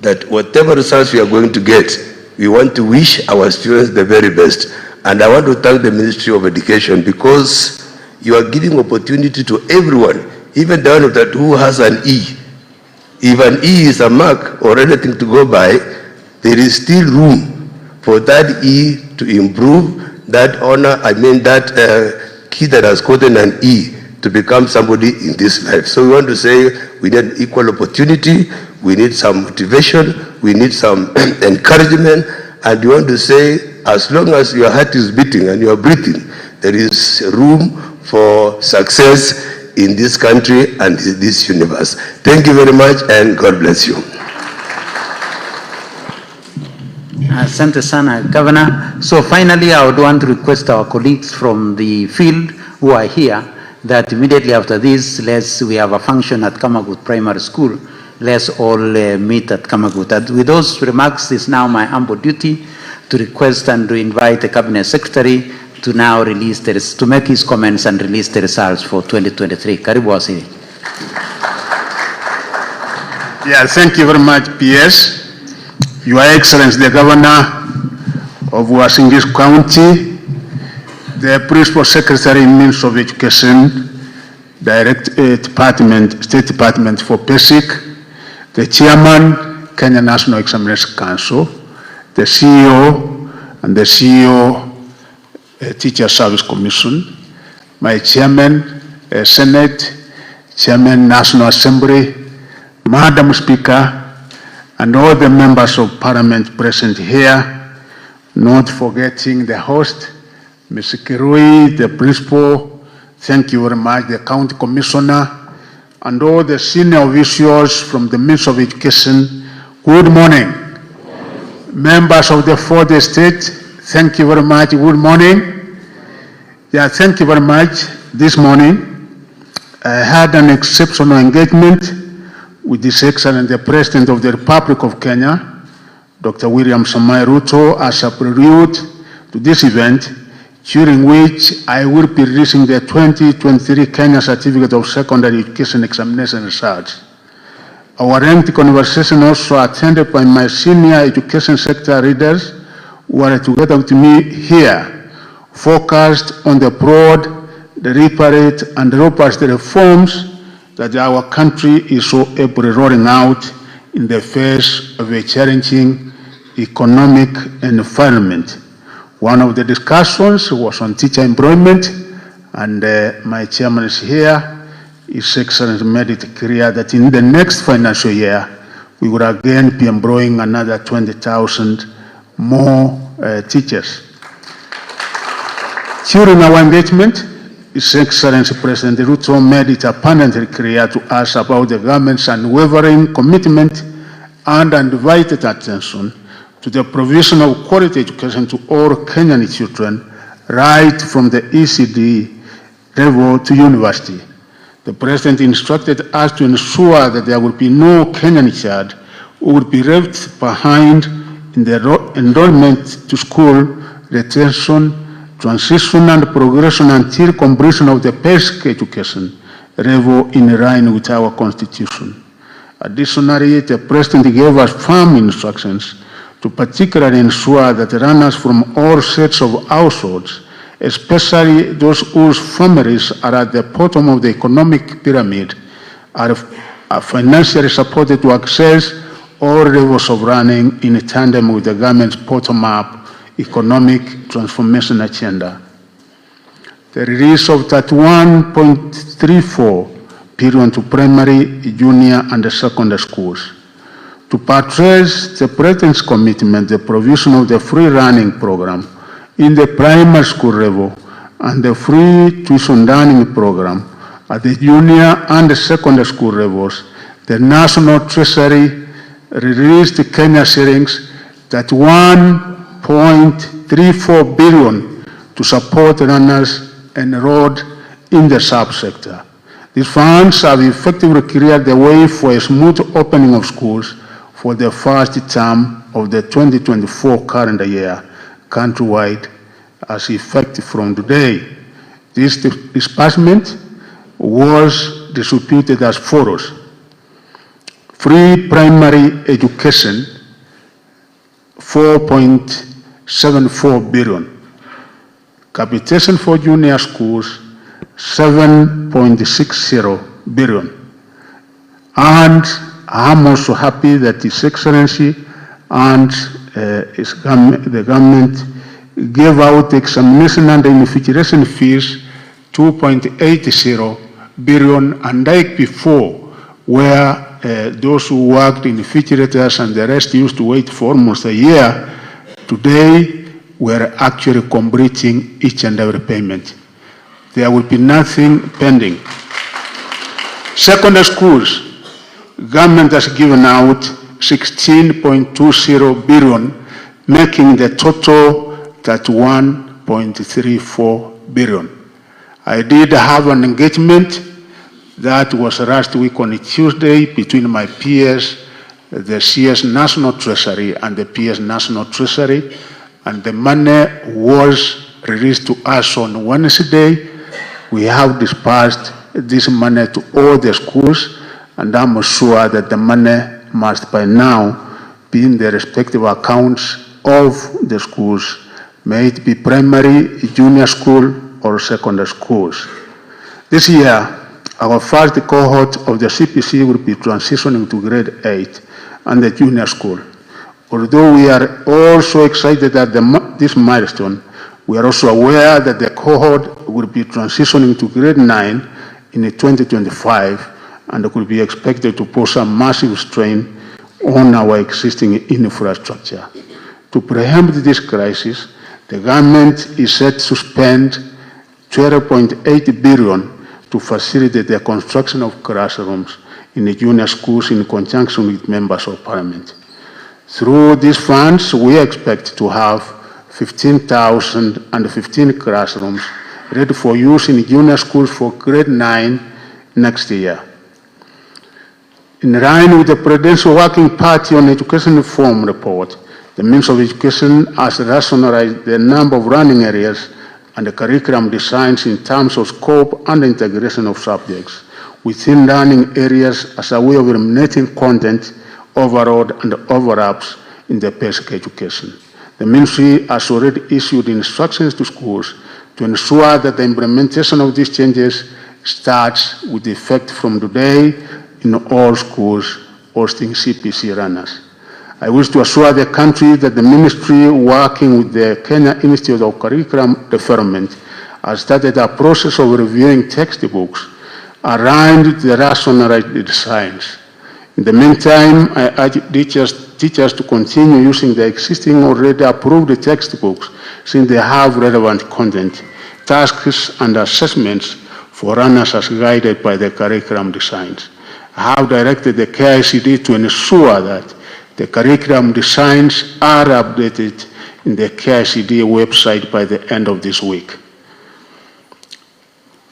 that whatever results we are going to get, we want to wish our students the very best. And I want to thank the Ministry of Education because you are giving opportunity to everyone, even the one that who has an E. If an E is a mark or anything to go by, there is still room for that E to improve, that honor, that kid that has gotten an E to become somebody in this life. So we want to say we need equal opportunity, we need some motivation, we need some encouragement, and we want to say as long as your heart is beating and you are breathing, there is room for success in this country and this universe. Thank you very much and God bless you. Asante sana, Governor. So finally, I would want to request our colleagues from the field who are here that immediately after this, we have a function at Kamagut Primary School. Let's all meet at Kamagut. And with those remarks, it's now my humble duty to request and to invite the Cabinet Secretary to now release to make his comments and release the results for 2023. Karibu Waziri. Yeah, thank you very much, PS. Your Excellency, the Governor of Washington County, the Principal Secretary in Ministry of Education, State Department for Basic, the Chairman, Kenya National Examination Council, the CEO, and the CEO, Teacher Service Commission, my Chairman, Senate, Chairman, National Assembly, Madam Speaker, and all the members of Parliament present here, not forgetting the host, Mr. Kirui, the Principal, thank you very much, the County Commissioner, and all the senior officials from the Ministry of Education. Good morning. Members of the fourth estate, thank you very much. Good morning. Yeah, thank you very much. This morning, I had an exceptional engagement with His Excellency the President of the Republic of Kenya, Dr. William Samoei Ruto, as a prelude to this event, during which I will be releasing the 2023 Kenya Certificate of Secondary Education Examination results. Our lengthy conversation also attended by my senior education sector leaders who are together with me here, focused on the broad, deliberate, and robust reforms that our country is so ably rolling out in the face of a challenging economic environment. One of the discussions was on teacher employment, and my chairman is here. His Excellency made it clear that in the next financial year, we will again be employing another 20,000 more teachers. During our engagement, His Excellency President Ruto made it abundantly clear to us about the government's unwavering commitment and undivided attention to the provision of quality education to all Kenyan children, right from the ECD level to university. The President instructed us to ensure that there will be no Kenyan child who will be left behind in the enrollment to school, retention, transition and progression until completion of the basic education level in line with our Constitution. Additionally, the President gave us firm instructions to particularly ensure that runners from all sets of households, especially those whose families are at the bottom of the economic pyramid, are financially supported to access all levels of running in tandem with the government's bottom-up economic transformation agenda. The release of 31.34 billion to primary, junior, and secondary schools. To buttress the President's commitment, the provision of the free running program in the primary school level and the free tuition learning program at the junior and the secondary school levels, the National Treasury released Kenya shillings that 1.34 billion to support runners enrolled in the subsector. These funds have effectively cleared the way for a smooth opening of schools for the first term of the 2024 calendar year countrywide as effective from today. This disbursement was distributed as follows. Free primary education, 4.74 billion. Capitation for junior schools, 7.60 billion. And I'm also happy that His Excellency and the government gave out examination and invigilation fees, 2.80 billion, and like before, where those who worked in invigilators and the rest used to wait for almost a year, today we're actually completing each and every payment. There will be nothing pending. Secondary schools, government has given out 16.20 billion, making the total 31.34 billion. I did have an engagement that was last week on a Tuesday between my peers, the CS National Treasury and the PS National Treasury, and the money was released to us on Wednesday. We have dispersed this money to all the schools, and I'm sure that the money must by now be in the respective accounts of the schools, may it be primary, junior school, or secondary schools. This year, our first cohort of the CPC will be transitioning to grade 8 and the junior school. Although we are also excited at this milestone, we are also aware that the cohort will be transitioning to grade 9 in 2025 and could be expected to pose a massive strain on our existing infrastructure. To preempt this crisis, the government is set to spend 12.8 billion to facilitate the construction of classrooms in the junior schools in conjunction with members of parliament. Through these funds, we expect to have 15,015 classrooms ready for use in junior schools for grade 9 next year. In line with the Presidential Working Party on Education Reform report, the Ministry of Education has rationalized the number of learning areas and the curriculum designs in terms of scope and integration of subjects within learning areas as a way of eliminating content overload and overlaps in the basic education. The Ministry has already issued instructions to schools to ensure that the implementation of these changes starts with effect from today in all schools hosting CPC runners. I wish to assure the country that the Ministry, working with the Kenya Institute of Curriculum Development, has started a process of reviewing textbooks around the rationalized designs. In the meantime, I urge teachers to continue using the existing already approved textbooks since they have relevant content, tasks, and assessments for runners as guided by the curriculum designs. I have directed the Kcse to ensure that the curriculum designs are updated in the Kcse website by the end of this week.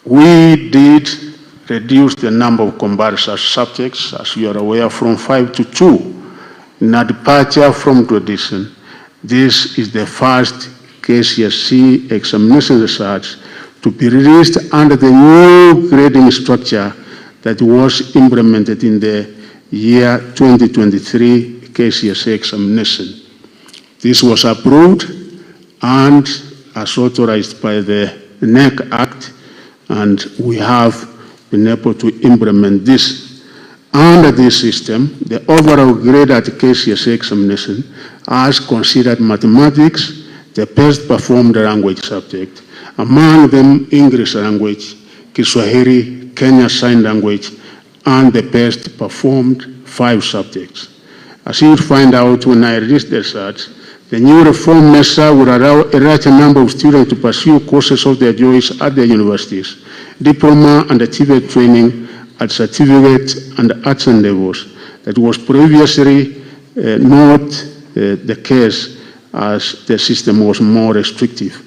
We did reduce the number of comparison subjects, as you are aware, from 5 to 2, in a departure from tradition. This is the first Kcse examination research to be released under the new grading structure that was implemented in the year 2023 Kcse examination. This was approved and as authorized by the KNEC Act, and we have been able to implement this. Under this system, the overall grade at Kcse examination has considered mathematics the best performed language subject, among them English language, Kiswahili, Kenya Sign Language, and the best performed 5 subjects. As you will find out when I release the results, the new reform measure will allow a larger number of students to pursue courses of their choice at their universities, diploma and achievement training at certificate and adjunct levels. That was previously not the case, as the system was more restrictive.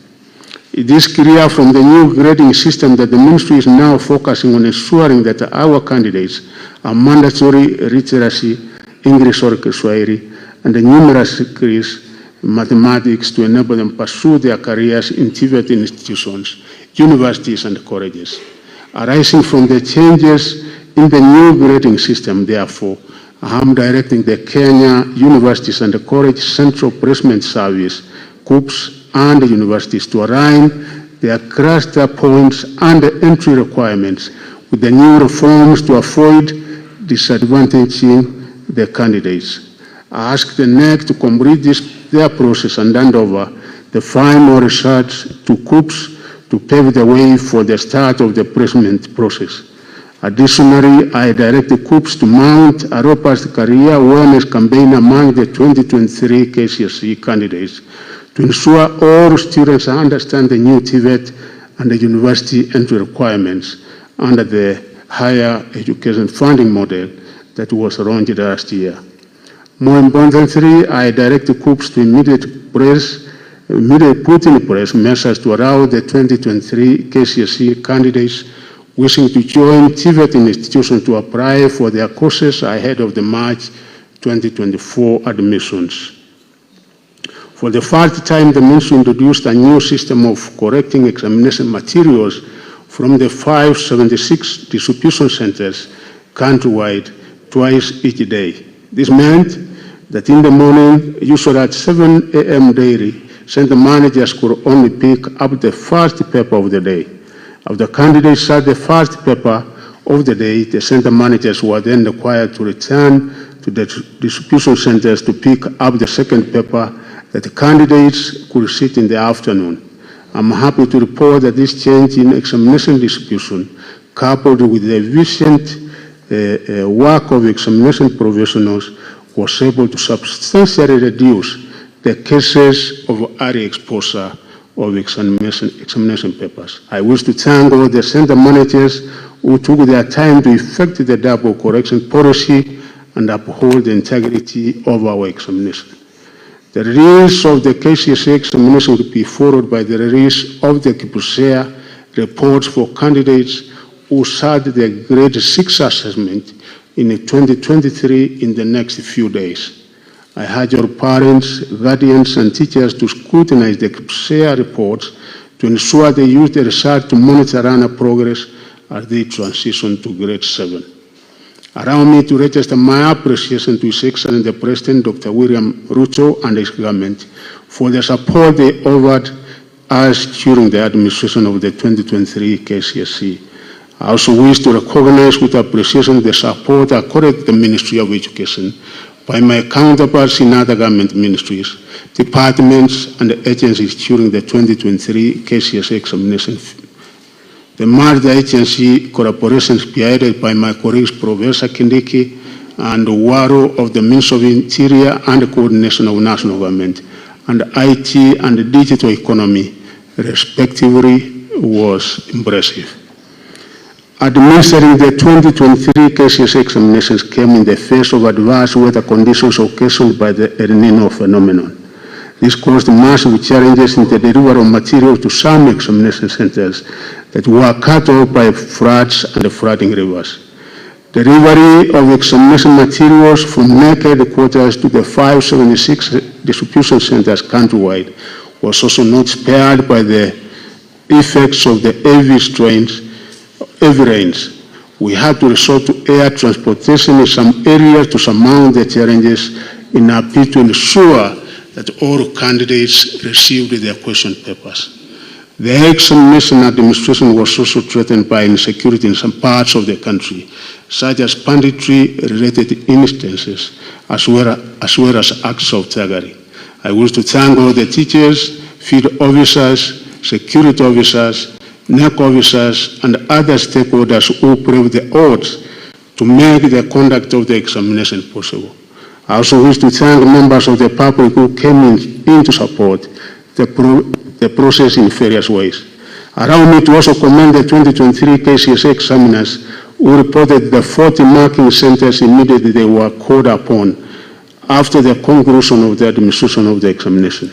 It is clear from the new grading system that the Ministry is now focusing on ensuring that our candidates are mandatory literacy, English or Kiswahili, and the numerous degrees in mathematics to enable them pursue their careers in TVET institutions, universities, and colleges. Arising from the changes in the new grading system, therefore, I am directing the Kenya Universities and the College Central Placement Service, KUPS, and the universities to align their cluster points and the entry requirements with the new reforms to avoid disadvantaging the candidates. I ask the KNEC to complete their process and hand over the final research to KUPS to pave the way for the start of the placement process. Additionally, I direct the KUPS to mount a robust career awareness campaign among the 2023 Kcse candidates to ensure all students understand the new TVET and the university entry requirements under the higher education funding model that was launched last year. More importantly, I direct the KUPS to immediately place immediately put in place measures to allow the 2023 Kcse candidates wishing to join TVET institutions to apply for their courses ahead of the March 2024 admissions. For the first time, the ministry introduced a new system of correcting examination materials from the 576 distribution centers countrywide twice each day. This meant that in the morning, usually at 7 a.m. daily, center managers could only pick up the first paper of the day. If the candidates had the first paper of the day, the center managers were then required to return to the distribution centers to pick up the second paper that the candidates could sit in the afternoon. I'm happy to report that this change in examination distribution, coupled with the efficient work of examination professionals, was able to substantially reduce the cases of early exposure of examination papers. I wish to thank all the center managers who took their time to effect the double correction policy and uphold the integrity of our examination. The release of the Kcse examination will be followed by the release of the Kcse reports for candidates who sat the grade 6 assessment in 2023 in the next few days. I urge your parents, guardians, and teachers to scrutinize the Kcse reports to ensure they use the result to monitor learner progress as they transition to grade 7. Allow me to register my appreciation to His Excellency the President, Dr. William Ruto, and his government for the support they offered us during the administration of the 2023 Kcse. I also wish to recognize with appreciation the support accorded to the Ministry of Education by my counterparts in other government ministries, departments, and agencies during the 2023 Kcse examination. The multi-agency collaboration spearheaded by my colleagues Professor KNEC and Waro of the Ministry of Interior and Coordination of National Government and IT and Digital Economy, respectively, was impressive. Administering the 2023 Kcse examinations came in the face of adverse weather conditions occasioned by the El Nino phenomenon. This caused massive challenges in the delivery of materials to some examination centers that were cut off by floods and flooding rivers. Delivery of examination materials from KNEC headquarters to the 576 distribution centers countrywide was also not spared by the effects of the heavy rains. We had to resort to air transportation in some areas to surmount the challenges in a bid to ensure that all candidates received their question papers. The examination administration was also threatened by insecurity in some parts of the country, such as banditry-related instances, as well as acts of thuggery. I wish to thank all the teachers, field officers, security officers, KNEC officers, and other stakeholders who braved the odds to make the conduct of the examination possible. I also wish to thank members of the public who came in to support the process in various ways. Allow me to also commend the 2023 Kcse examiners who reported the 40 marking centers immediately they were called upon after the conclusion of the administration of the examination.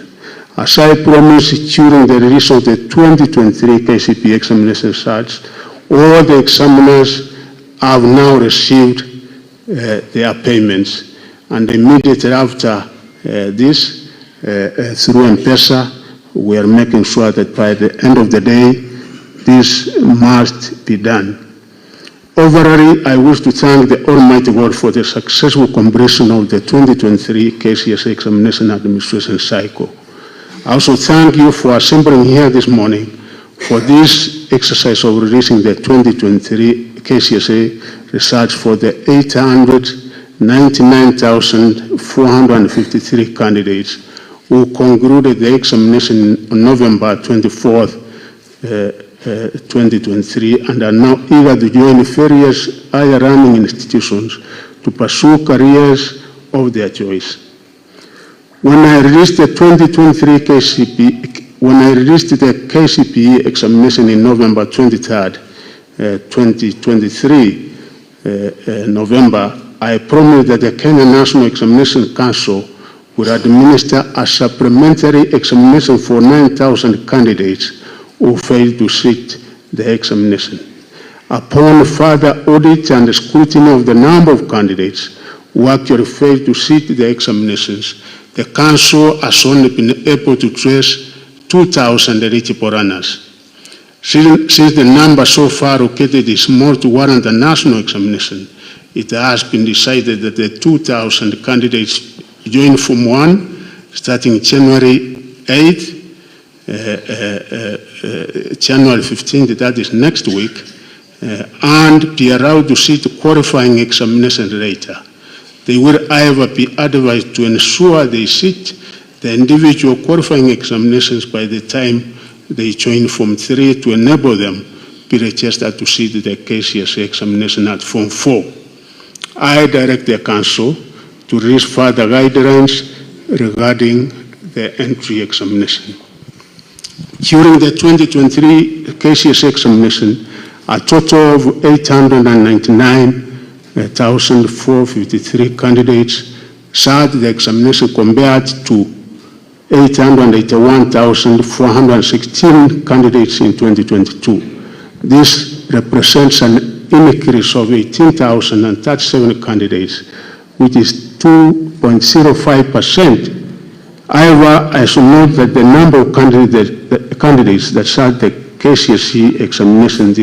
As I promised during the release of the 2023 KCPE examination results, all the examiners have now received their payments. And immediately after this, through M-Pesa, we are making sure that by the end of the day, this must be done. Overall, I wish to thank the Almighty God for the successful completion of the 2023 Kcse examination administration cycle. I also thank you for assembling here this morning for this exercise of releasing the 2023 Kcse results for the 899,453 candidates who concluded the examination on November 24th, 2023, and are now eager to join various higher learning institutions to pursue careers of their choice. When I released the 2023 KCPE examination in November 23rd, 2023, November, I promised that the Kenya National Examination Council would administer a supplementary examination for 9,000 candidates who failed to sit the examination. Upon further audit and scrutiny of the number of candidates who actually failed to sit the examinations, the Council has only been able to trace 2,000 eligible runners. Since the number so far located is more to warrant a national examination, it has been decided that the 2,000 candidates join Form 1 starting January 8th, January 15th, that is next week, and be allowed to sit qualifying examination later. They will, however, be advised to ensure they sit the individual qualifying examinations by the time they join Form 3 to enable them be registered to sit the Kcse examination at Form 4. I direct the Council to release further guidelines regarding the entry examination. During the 2023 Kcse examination, a total of 899,453 candidates sat the examination compared to 881,416 candidates in 2022. This represents an increase of 18,037 candidates, which is 2.05%. However, I should note that the number of candidates that sat the Kcse examination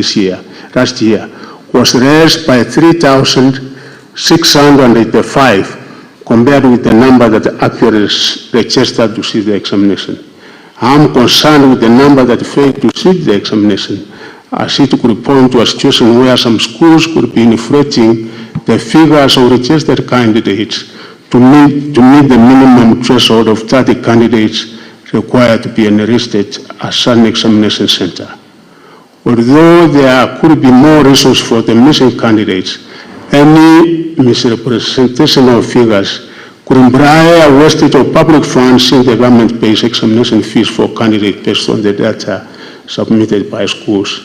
last year, was raised by 3,685 compared with the number that actually registered to sit the examination. I am concerned with the number that failed to sit the examination, as it could point to a situation where some schools could be inflating the figures of registered candidates to meet the minimum threshold of 30 candidates required to be enlisted as an examination center. Although there could be more reasons for the missing candidates, any misrepresentation of figures could imply a wastage of public funds since the government pays examination fees for candidates based on the data submitted by schools.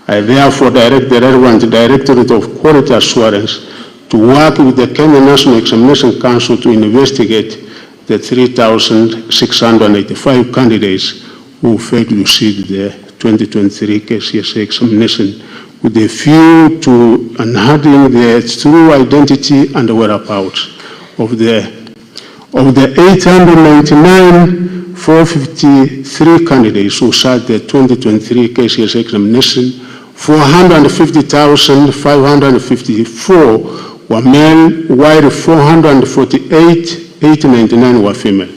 I therefore direct the relevant Directorate of Quality Assurance to work with the Kenya National Examination Council to investigate the 3,685 candidates who failed to sit the 2023 Kcse examination, with a view to unearthing the true identity and whereabouts of the 899,453 candidates who sat the 2023 Kcse examination. 450,554 were male, while 448,899 were female,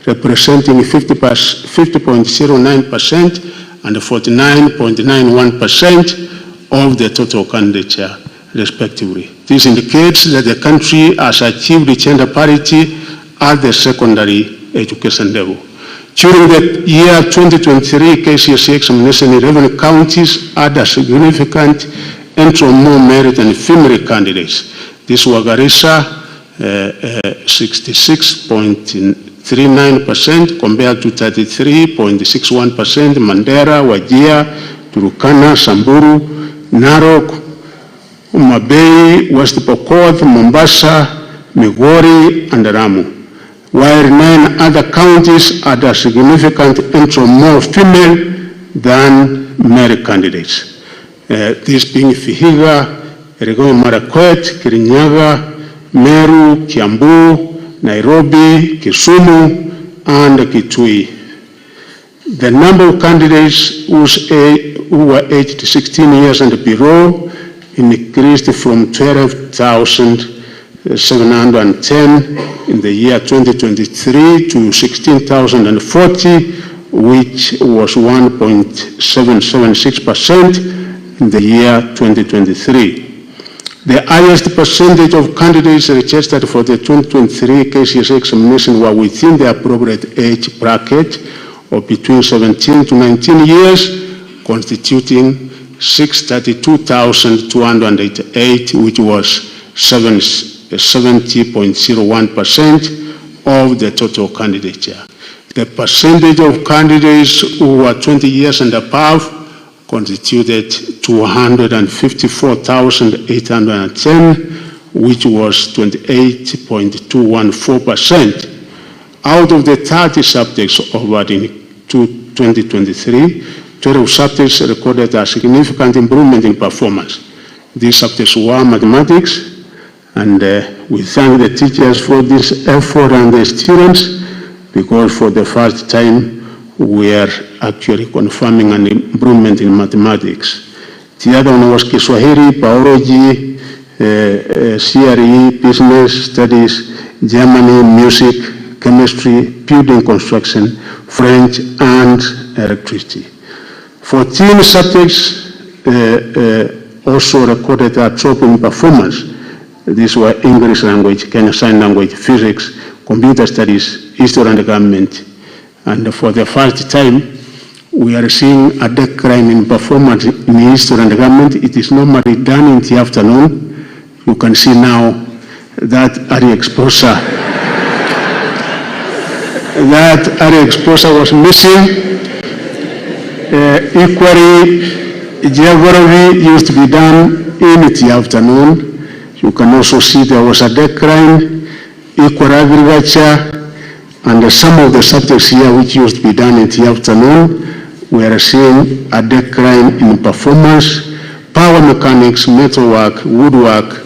representing 50.09% and 49.91% of the total candidature, respectively. This indicates that the country has achieved gender parity at the secondary education level. During the year 2023 Kcse examination, 11 counties had a significant entry of more merit and female candidates. These were Garissa, 66.39% compared to 33.61%, Mandera, Wajir, Turkana, Samburu, Narok, Mabei, West Pokot, Mombasa, Migori, and Ramu, while 9 other counties had a significant entry of more female than male candidates. These being Vihiga, Elgeyo Marakwet, Kirinyaga, Meru, Kiambu, Nairobi, Kisumu, and Kitui. The number of candidates who were aged 16 years and below increased from 12,710 in the year 2023 to 16,040, which was 1.776% in the year 2023. The highest percentage of candidates registered for the 2023 Kcse examination were within the appropriate age bracket of between 17 to 19 years, constituting 632,288, which was 70.01% of the total candidature. The percentage of candidates who were 20 years and above constituted 254,810, which was 28.214%. Out of the 30 subjects offered in 2023, 12 subjects recorded a significant improvement in performance. These subjects were mathematics, and we thank the teachers for this effort and the students, because for the first time we are actually confirming an improvement in mathematics. The other one was Kiswahili, biology, CRE, business studies, Germany, music, chemistry, building construction, French, and electricity. 14 subjects also recorded a drop in performance. These were English language, Kenya Sign Language, physics, computer studies, history and government. And for the first time, we are seeing a decline in performance in history and government. It is normally done in the afternoon. You can see now that area exposure. That area exposure was missing. Equally, geography used to be done in the afternoon. You can also see there was a decline. Equal agriculture and some of the subjects here which used to be done in the afternoon, we are seeing a decline in performance. Power mechanics, metalwork, woodwork,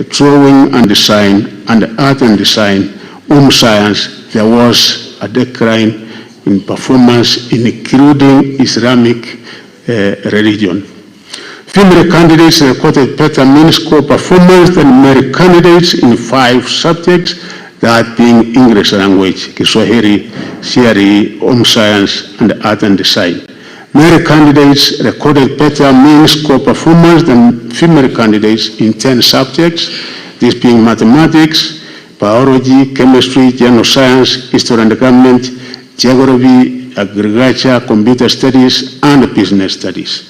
drawing and design, and art and design, home science, there was a decline in performance, including Islamic religion. Female candidates recorded better mean score performance than male candidates in 5 subjects, that being English language, Kiswahili, CRE, home science, and art and design. Male candidates recorded better mean score performance than female candidates in 10 subjects, this being mathematics, biology, chemistry, general science, history and government, geography, agriculture, computer studies, and business studies.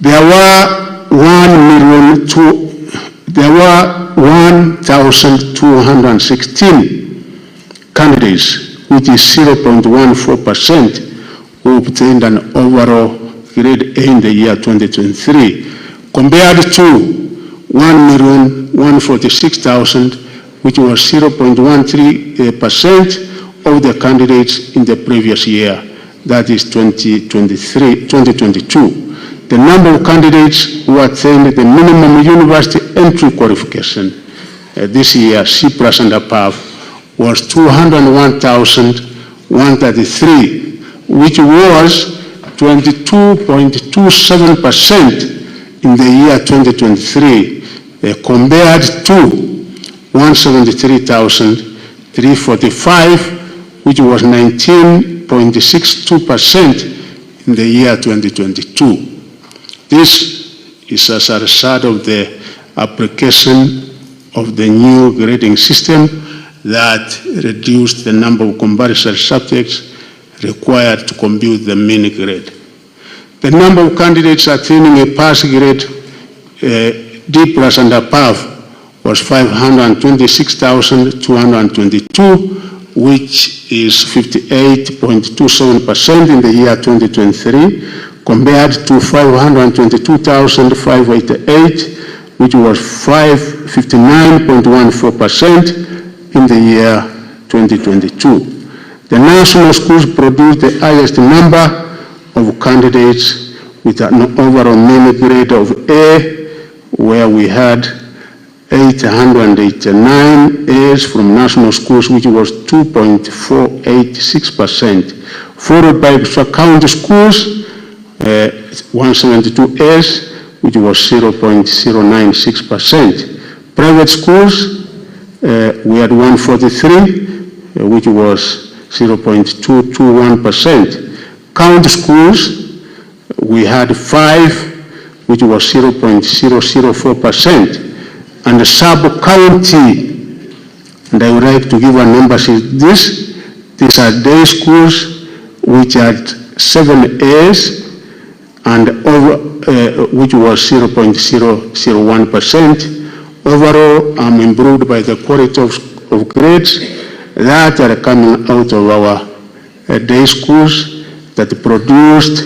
There were 1,216 candidates, which is 0.14%, who obtained an overall grade A in the year 2023, compared to 1,146,000, which was 0.13% of the candidates in the previous year, that is 2022. The number of candidates who attained the minimum university entry qualification this year, C+ and above, was 201,133, which was 22.27% in the year 2023, compared to 173,345, which was 19.62% in the year 2022. This is as a result of the application of the new grading system that reduced the number of compulsory subjects required to compute the mean grade. The number of candidates attaining a pass grade D+ and above was 526,222, which is 58.27% in the year 2023, compared to 522,588, which was 59.14% in the year 2022. The national schools produced the highest number of candidates with an overall mean grade of A, where we had 889 A's from national schools, which was 2.486%, followed by county schools, 172 A's, which was 0.096%. Private schools, we had 143, which was 0.221%. County schools, we had 5, which was 0.004%. And the sub-county, and I would like to give a number, these are day schools, which had 7 A's, and which was 0.001%. Overall, I'm improved by the quality of grades that are coming out of our day schools that produced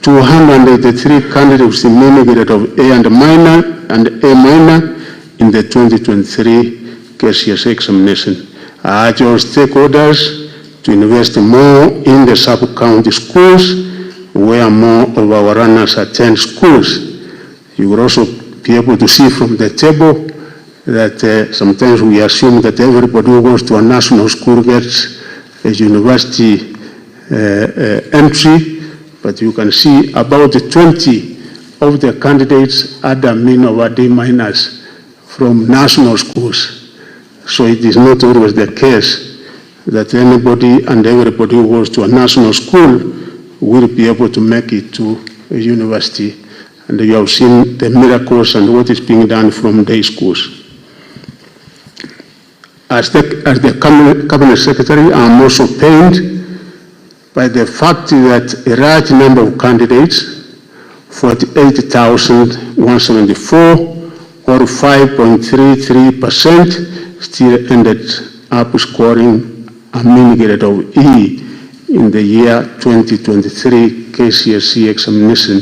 283 candidates in mean grade of A and minor and A minor in the 2023 Kcse examination. I urge all stakeholders to invest more in the sub-county schools where more of our runners attend schools. You will also be able to see from the table that sometimes we assume that everybody who goes to a national school gets a university entry, but you can see about 20 of the candidates had a mean of a D- from national schools. So it is not always the case that anybody and everybody who goes to a national school will be able to make it to a university. And you have seen the miracles and what is being done from day schools. As the cabinet secretary, I am also pained by the fact that a large number of candidates, 48,174 or 5.33%, still ended up scoring a mean grade of E in the year 2023 Kcse examination,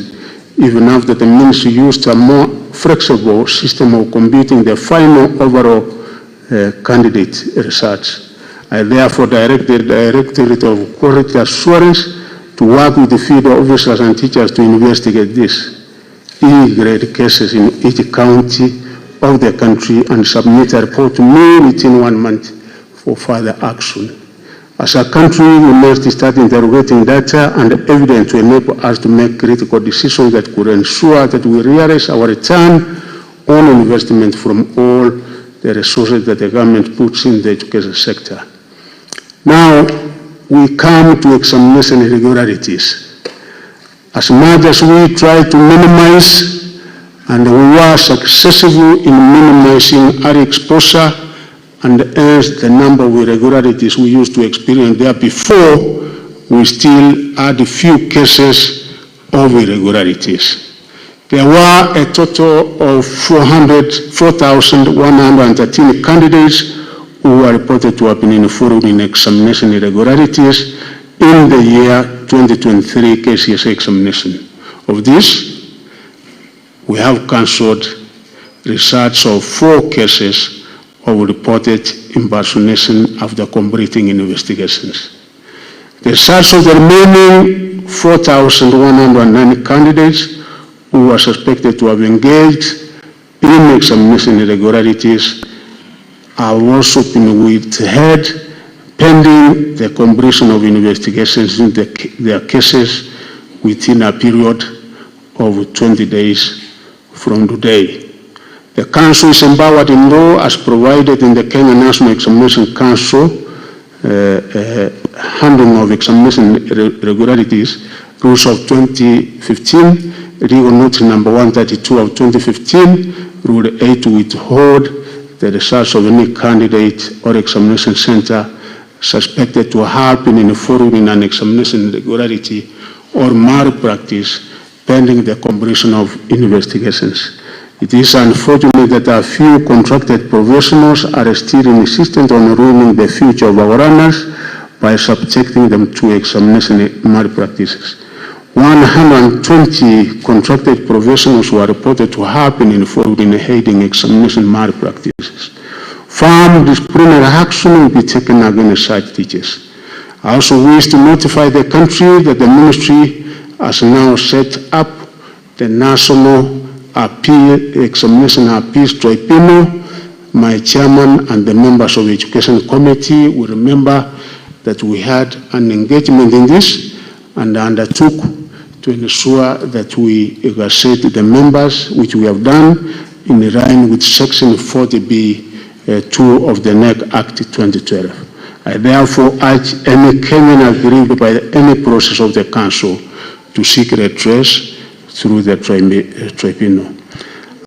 even after the ministry used a more flexible system of computing the final overall candidate research. I therefore directed the Directorate of Quality Assurance to work with the field officers and teachers to investigate these E-grade cases in each county of the country and submit a report to me within 1 month for further action. As a country, we must start interrogating data and evidence to enable us to make critical decisions that could ensure that we realize our return on investment from all the resources that the government puts in the education sector. Now, we come to examination irregularities. As much as we try to minimize, and we were successful in minimizing our exposure and hence the number of irregularities we used to experience there before, we still had a few cases of irregularities. There were a total of 4,113 candidates who were reported to have been involved in examination irregularities in the year 2023 Kcse examination. Of this, we have cancelled results of 4 cases of reported impersonation after completing investigations. The results of the remaining 4,109 candidates who were suspected to have engaged in examination irregularities have also been withheld pending the completion of investigations in their cases within a period of 20 days from today. The Council is empowered in law as provided in the Kenya National Examination Council handling of examination irregularities, rules of 2015, legal notice number 132 of 2015, rule 8 to withhold the results of any candidate or examination center suspected to have been involved in an examination irregularity or malpractice pending the completion of investigations. It is unfortunate that a few contracted professionals are still insistent on ruining the future of our runners by subjecting them to examination malpractices. 120 contracted professionals were reported to have been involved in aiding examination malpractices. Firm disciplinary action will be taken against such teachers. I also wish to notify the country that the ministry has now set up the National Examination Appeals Tribunal. My chairman and the members of the Education Committee will remember that we had an engagement in this and undertook to ensure that we exercise the members, which we have done in line with Section 40B(2) of the KNEC Act 2012. I therefore urge any Kenyan aggrieved by any process of the Council to seek redress through the tribunal.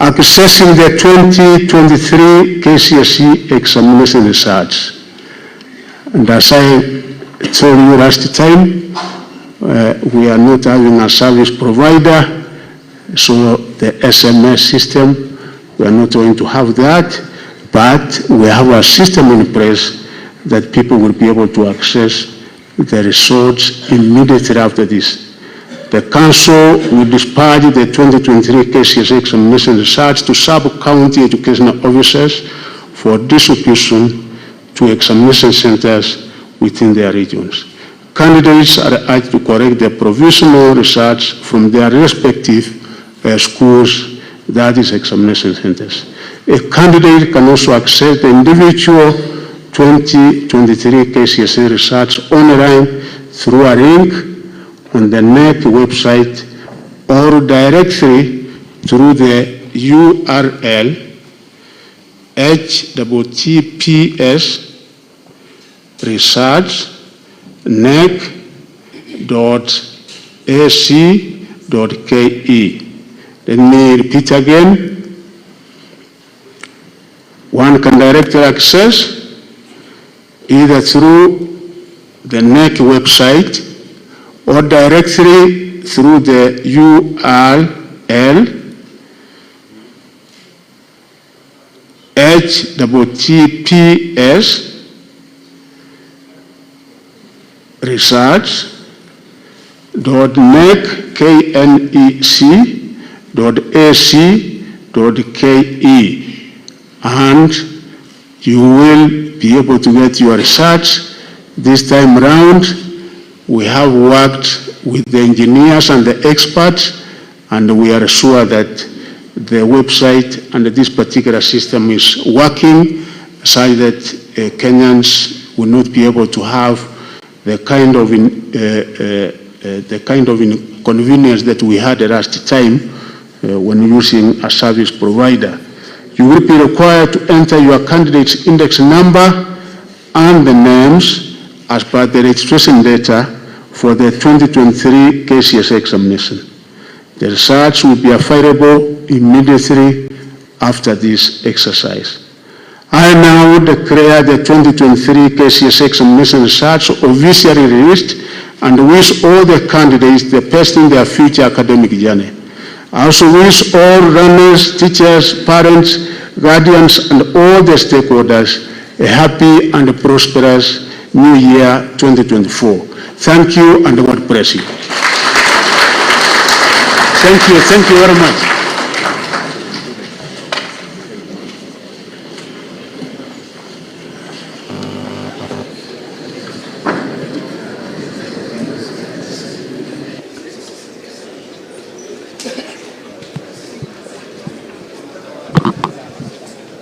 Accessing the 2023 Kcse examination results. And as I told you last time, we are not having a service provider, so the SMS system, we are not going to have that, but we have a system in place that people will be able to access the results immediately after this. The Council will dispatch the 2023 Kcse examination results to sub-county educational officers for distribution to examination centers within their regions. Candidates are urged to correct their provisional results from their respective schools, that is examination centers. A candidate can also access the individual 2023 Kcse results online through a link on the KNEC website or directly through the URL https research.nec.ac.ke. Let me repeat again. One can directly access either through the KNEC website or directly through the URL https research.knec.ac.ke, and you will be able to get your research. This time round, we have worked with the engineers and the experts, and we are sure that the website and this particular system is working such that Kenyans will not be able to have the kind of inconvenience that we had last time when using a service provider. You will be required to enter your candidate's index number and the names as per the registration data for the 2023 Kcse examination. The results will be available immediately after this exercise. I now declare the 2023 Kcse examination results officially released and wish all the candidates the best in their future academic journey. I also wish all runners, teachers, parents, guardians, and all the stakeholders a happy and prosperous New Year 2024. Thank you, and God bless you. Thank you very much.